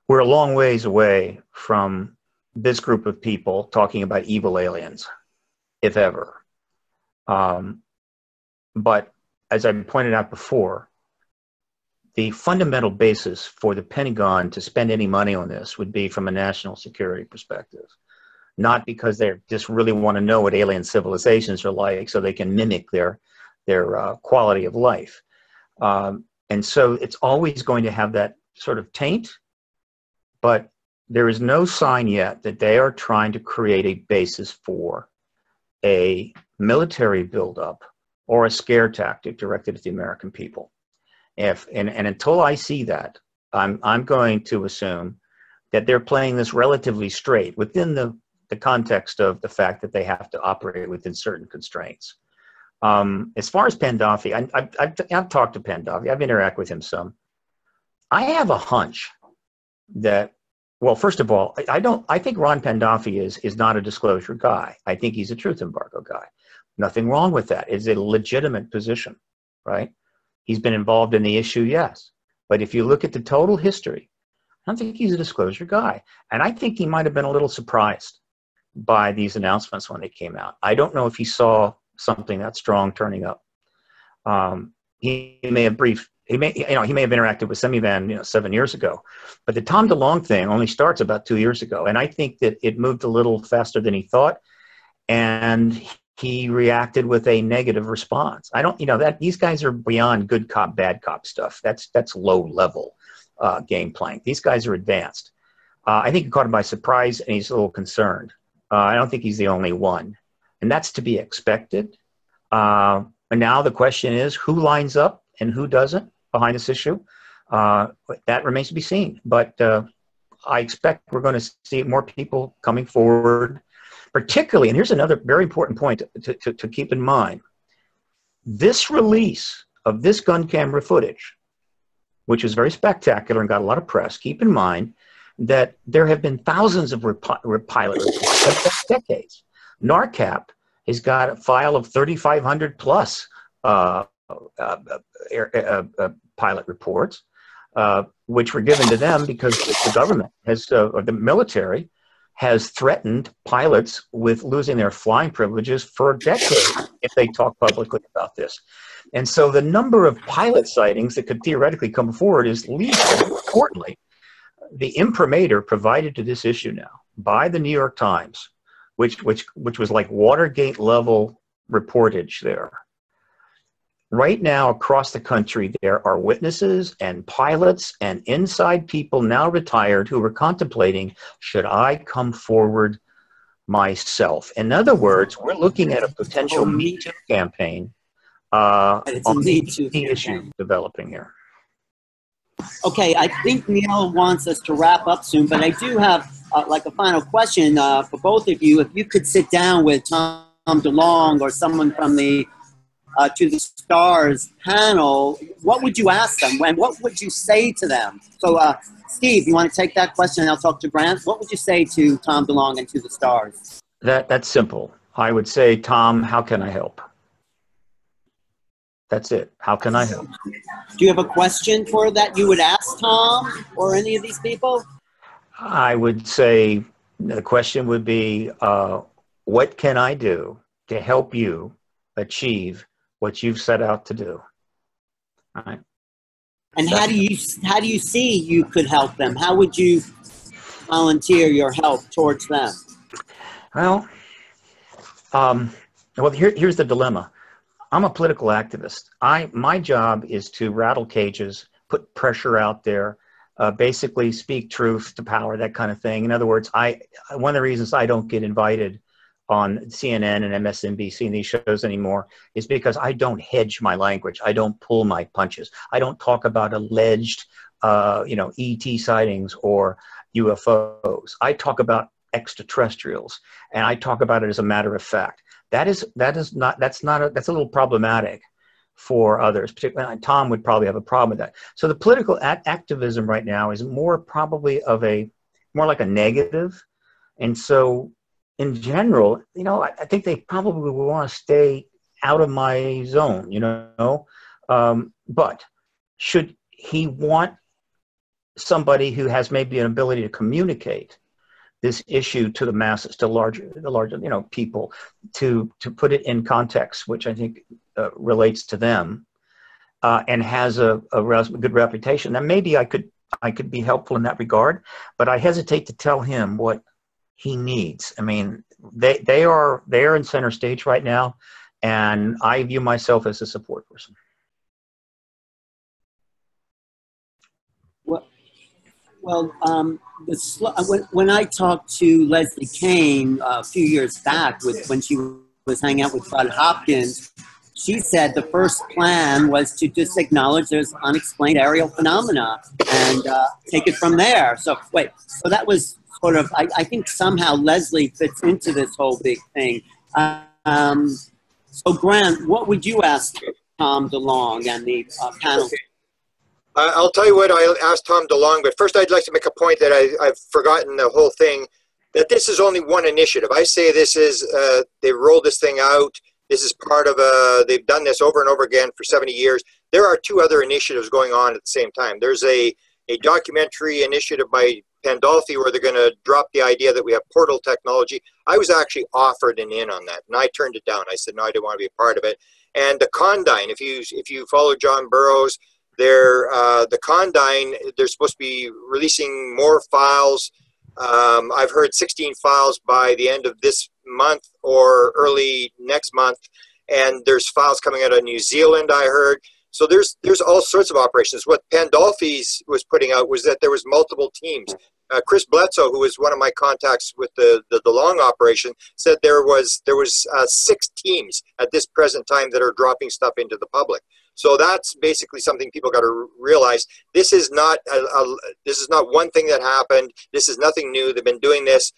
[SPEAKER 3] we're a long ways away from this group of people talking about evil aliens, if ever. But as I pointed out before, the fundamental basis for the Pentagon to spend any money on this would be from a national security perspective, not because they just really want to know what alien civilizations are like so they can mimic their quality of life. And so it's always going to have that sort of taint, but there is no sign yet that they are trying to create a basis for a military buildup or a scare tactic directed at the American people. And until I see that, I'm going to assume that they're playing this relatively straight within the context of the fact that they have to operate within certain constraints. As far as Pendafi, I've talked to Pendafi. I've interacted with him some. I have a hunch that, well, first of all, I think Ron Pendafi is not a disclosure guy. I think he's a truth embargo guy. Nothing wrong with that. It's a legitimate position, right? He's been involved in the issue, yes. But if you look at the total history, I don't think he's a disclosure guy. And I think he might have been a little surprised by these announcements when they came out. I don't know if he saw something that strong turning up. He may have interacted with Semivan 7 years ago, but the Tom DeLonge thing only starts about 2 years ago, and I think that it moved a little faster than he thought, and he reacted with a negative response. I don't, that these guys are beyond good cop, bad cop stuff. That's low level game playing. These guys are advanced. I think he caught him by surprise, and he's a little concerned. I don't think he's the only one, and that's to be expected. And now the question is, who lines up and who doesn't behind this issue? That remains to be seen. But I expect we're going to see more people coming forward, particularly, and here's another very important point to keep in mind. This release of this gun camera footage, which was very spectacular and got a lot of press, keep in mind that there have been thousands of pilot reports for decades. NARCAP has got a file of 3,500 plus pilot reports, which were given to them because the government has, or the military has threatened pilots with losing their flying privileges for decades if they talk publicly about this. And so the number of pilot sightings that could theoretically come forward is legal. Importantly, the imprimatur provided to this issue now by the New York Times, which was like Watergate level reportage there. Right now across the country, there are witnesses and pilots and inside people now retired who are contemplating, should I come forward myself? In other words, we're looking at a potential Me Too campaign on the issue developing here.
[SPEAKER 4] Okay, I think Neil wants us to wrap up soon, but I do have like a final question for both of you. If you could sit down with Tom DeLonge or someone from the To the Stars panel, what would you ask them? And what would you say to them? So, Steve, you want to take that question and I'll talk to Grant? What would you say to Tom DeLonge and To the Stars?
[SPEAKER 3] That's simple. I would say, Tom, how can I help? That's it. How can I help?
[SPEAKER 4] Do you have a question for that you would ask Tom or any of these people?
[SPEAKER 3] I would say the question would be, what can I do to help you achieve what you've set out to do? All right.
[SPEAKER 4] And how do you see you could help them? How would you volunteer your help towards them?
[SPEAKER 3] Well, here's the dilemma. I'm a political activist. My job is to rattle cages, put pressure out there, basically speak truth to power, that kind of thing. In other words, one of the reasons I don't get invited on CNN and MSNBC and these shows anymore is because I don't hedge my language. I don't pull my punches. I don't talk about alleged, ET sightings or UFOs. I talk about extraterrestrials, and I talk about it as a matter of fact. That's a little problematic for others. Particularly, Tom would probably have a problem with that. So the political activism right now is more like a negative, and so in general, I think they probably will want to stay out of my zone, but should he want somebody who has maybe an ability to communicate this issue to the masses, to the larger, people, to put it in context, which I think relates to them, and has a good reputation, then maybe I could be helpful in that regard. But I hesitate to tell him what he needs. I mean, they are in center stage right now, and I view myself as a support person.
[SPEAKER 4] Well, when I talked to Leslie Kane a few years back, when she was hanging out with Bud Hopkins, she said the first plan was to just acknowledge there's unexplained aerial phenomena and take it from there. So that was sort of, I think somehow Leslie fits into this whole big thing. So Grant, what would you ask Tom DeLonge and the panel?
[SPEAKER 2] I'll tell you what I asked Tom DeLonge, but first I'd like to make a point that I've forgotten the whole thing, that this is only one initiative. I say this is, they rolled this thing out. This is part of they've done this over and over again for 70 years. There are 2 other initiatives going on at the same time. There's a documentary initiative by Pandolfi where they're going to drop the idea that we have portal technology. I was actually offered an in on that, and I turned it down. I said, no, I didn't want to be a part of it. And the Condyne, if you follow John Burroughs, the Condyne, they're supposed to be releasing more files. I've heard 16 files by the end of this month or early next month, and there's files coming out of New Zealand, I heard. So there's all sorts of operations. What Pandolfi was putting out was that there was multiple teams. Chris Bledsoe, who was one of my contacts with the DeLonge operation, said there was 6 teams at this present time that are dropping stuff into the public. So that's basically something people got to realize. This is not one thing that happened. This is nothing new. They've been doing this.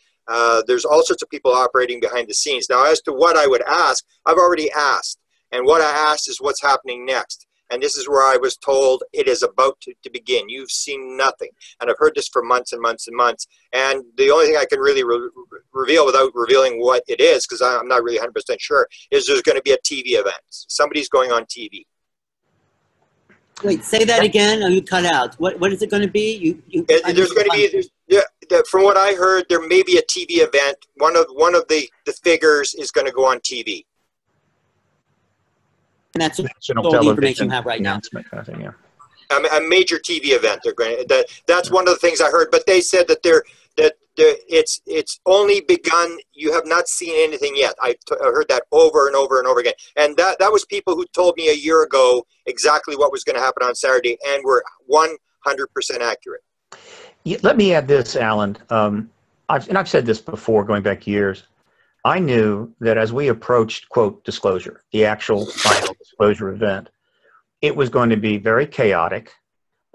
[SPEAKER 2] There's all sorts of people operating behind the scenes. Now, as to what I would ask, I've already asked. And what I asked is what's happening next. And this is where I was told it is about to begin. You've seen nothing. And I've heard this for months and months and months. And the only thing I can really reveal without revealing what it is, because I'm not really 100% sure, is there's going to be a TV event. Somebody's going on TV.
[SPEAKER 4] Wait, say that again. Oh, you cut out. What is it going to be?
[SPEAKER 2] There's going to be, from what I heard, there may be a TV event. One of the figures is going to go on TV.
[SPEAKER 4] And that's
[SPEAKER 3] national
[SPEAKER 4] all the information
[SPEAKER 3] television
[SPEAKER 4] you have right now.
[SPEAKER 3] announcement kind of thing, yeah.
[SPEAKER 2] A major TV event. They're going to, that's one of the things I heard. But they said that it's only begun. You have not seen anything yet. I heard that over and over and over again. And that was people who told me a year ago exactly what was going to happen on Saturday, and were 100% accurate.
[SPEAKER 3] Let me add this, Alan. I've said this before, going back years. I knew that as we approached, quote, disclosure, the actual final disclosure event, it was going to be very chaotic.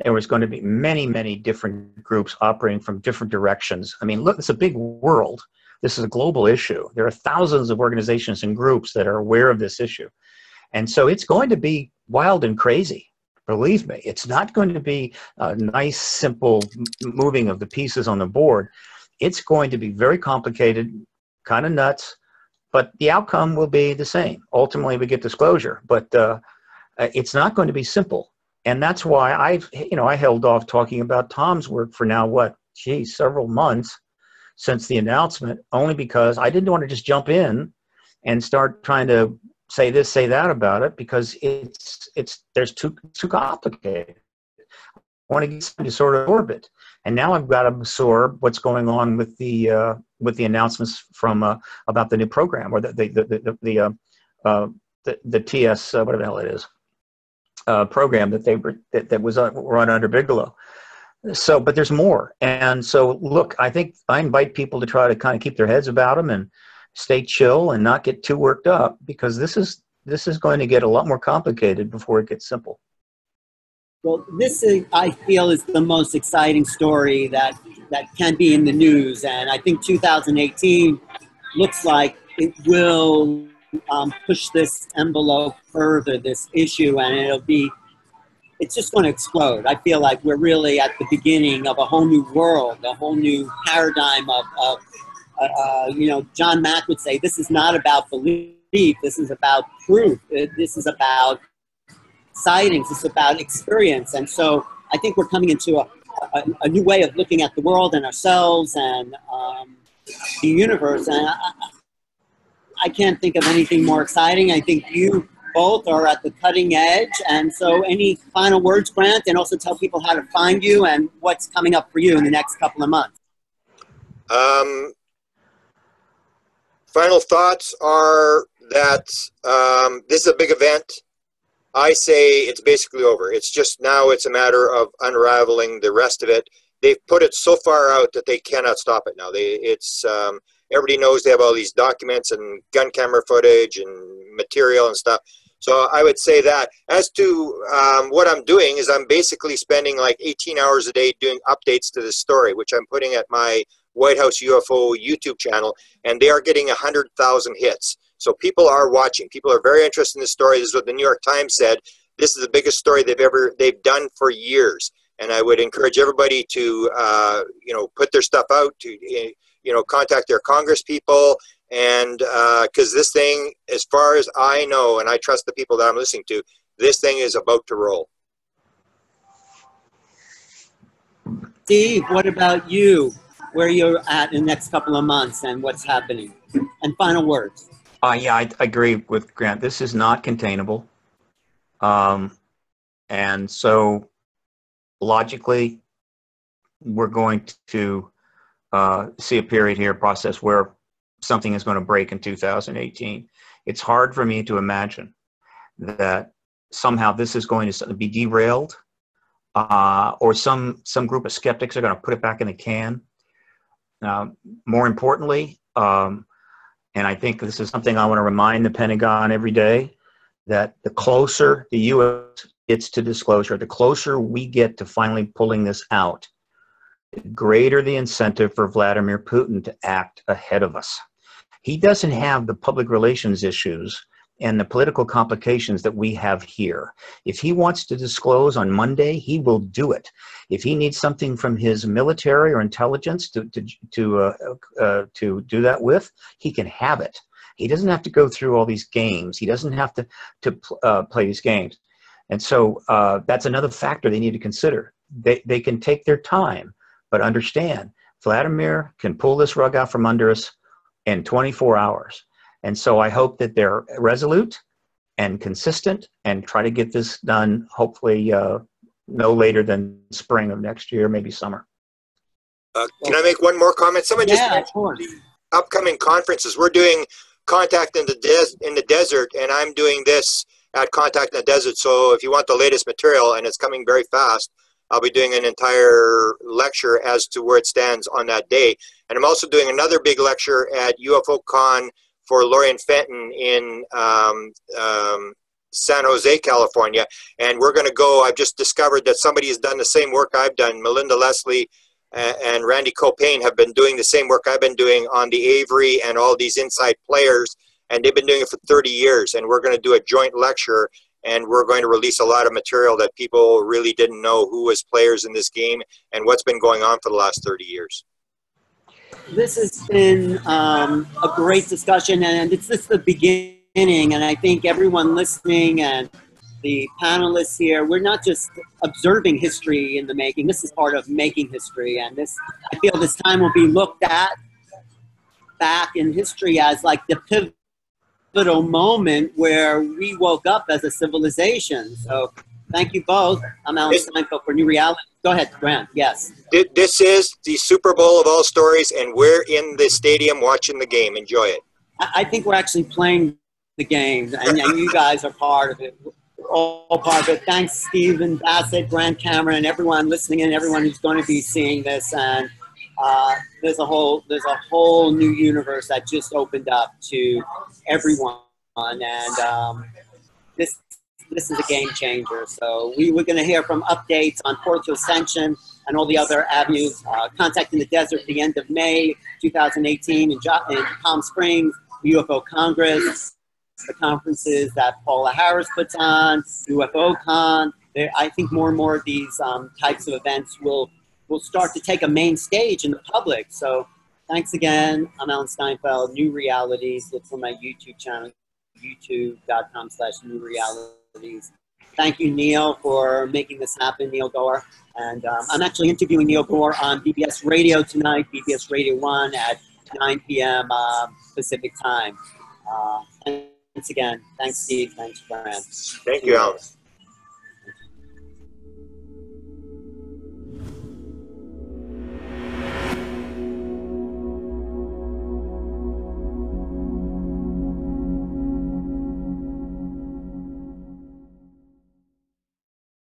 [SPEAKER 3] There was going to be many, many different groups operating from different directions. I mean, look, it's a big world. This is a global issue. There are thousands of organizations and groups that are aware of this issue. And so it's going to be wild and crazy. Believe me, it's not going to be a nice, simple moving of the pieces on the board. It's going to be very complicated, kind of nuts, but the outcome will be the same. Ultimately, we get disclosure, but it's not going to be simple. And that's why I held off talking about Tom's work for now, several months since the announcement, only because I didn't want to just jump in and start trying to say this, say that about it, because there's too complicated. I want to get something to sort of orbit. And now I've got to absorb what's going on with the announcements from about the new program, or the TS whatever the hell it is program that was run under Bigelow. So, but there's more. And so, look, I think I invite people to try to kind of keep their heads about them and stay chill and not get too worked up, because this is going to get a lot more complicated before it gets simple.
[SPEAKER 4] Well, this is, I feel, is the most exciting story that can be in the news, and I think 2018 looks like it will push this envelope further, this issue, and it's just going to explode. I feel like we're really at the beginning of a whole new world, a whole new paradigm of John Mack would say, this is not about belief, this is about proof, this is about sightings, it's about experience. And so I think we're coming into a new way of looking at the world and ourselves and the universe. And I can't think of anything more exciting. I think you both are at the cutting edge. And so any final words, Grant, and also tell people how to find you and what's coming up for you in the next couple of months.
[SPEAKER 2] Final thoughts are that this is a big event. I say it's basically over. It's just now it's a matter of unraveling the rest of it. They've put it so far out that they cannot stop it now. Everybody knows they have all these documents and gun camera footage and material and stuff. So I would say that. As to what I'm doing is I'm basically spending like 18 hours a day doing updates to this story, which I'm putting at my White House UFO YouTube channel, and they are getting 100,000 hits. So people are watching. People are very interested in this story. This is what the New York Times said. This is the biggest story they've done for years. And I would encourage everybody to put their stuff out, to contact their Congress people, and because this thing, as far as I know, and I trust the people that I'm listening to, this thing is about to roll.
[SPEAKER 4] Steve, what about you? Where you're at in the next couple of months and what's happening? And final words.
[SPEAKER 3] Yeah, I agree with Grant. This is not containable. And so logically, we're going to see a period here, process where something is going to break in 2018. It's hard for me to imagine that somehow this is going to be derailed, or some group of skeptics are going to put it back in the can. More importantly, and I think this is something I want to remind the Pentagon every day, that the closer the U.S. gets to disclosure, the closer we get to finally pulling this out, the greater the incentive for Vladimir Putin to act ahead of us. He doesn't have the public relations issues and the political complications that we have here. If he wants to disclose on Monday, he will do it. If he needs something from his military or intelligence to do that with, he can have it. He doesn't have to go through all these games. He doesn't have to play these games. And so that's another factor they need to consider. They can take their time, but understand, Vladimir can pull this rug out from under us in 24 hours. And so I hope that they're resolute and consistent and try to get this done, hopefully no later than spring of next year, maybe summer.
[SPEAKER 2] Can I make one more comment? Someone just mentioned the upcoming conferences. We're doing Contact in the Desert, and I'm doing this at Contact in the Desert. So if you want the latest material, and it's coming very fast, I'll be doing an entire lecture as to where it stands on that day. And I'm also doing another big lecture at UFOCon for Lorian Fenton in San Jose, California. And we're going to go, I've just discovered that somebody has done the same work I've done. Melinda Leslie and Randy Copain have been doing the same work I've been doing on the Avery and all these inside players. And they've been doing it for 30 years. And we're going to do a joint lecture. And we're going to release a lot of material that people really didn't know who was players in this game and what's been going on for the last 30 years.
[SPEAKER 4] This has been a great discussion, and it's just the beginning. And I think everyone listening and the panelists here, we're not just observing history in the making. This is part of making history. And this, I feel this time will be looked at back in history as like the pivotal moment where we woke up as a civilization. So thank you both. I'm Alan Steinfeld for New Reality. Go ahead, Grant. Yes.
[SPEAKER 2] This is the Super Bowl of all stories, and we're in the stadium watching the game. Enjoy it.
[SPEAKER 4] I think we're actually playing the game, and you guys are part of it. All part of it. Thanks, Stephen Bassett, Grant Cameron, and everyone listening in, everyone who's going to be seeing this. And there's a whole new universe that just opened up to everyone, and this is a game changer. So we're going to hear from updates on Portal to Ascension and all the other avenues. Contact in the Desert at the end of May 2018 in Palm Springs, UFO Congress, the conferences that Paula Harris puts on, UFOCon. I think more and more of these types of events will start to take a main stage in the public. So thanks again. I'm Alan Steinfeld, New Realities. Look for my YouTube channel, youtube.com/New Realities. Thank you, Neil, for making this happen, Neil Gore. And I'm actually interviewing Neil Gore on BBS Radio tonight, BBS Radio 1 at 9 p.m. Pacific time. And again. Thanks, Steve. Thanks, Grant.
[SPEAKER 2] Thank you, Alan.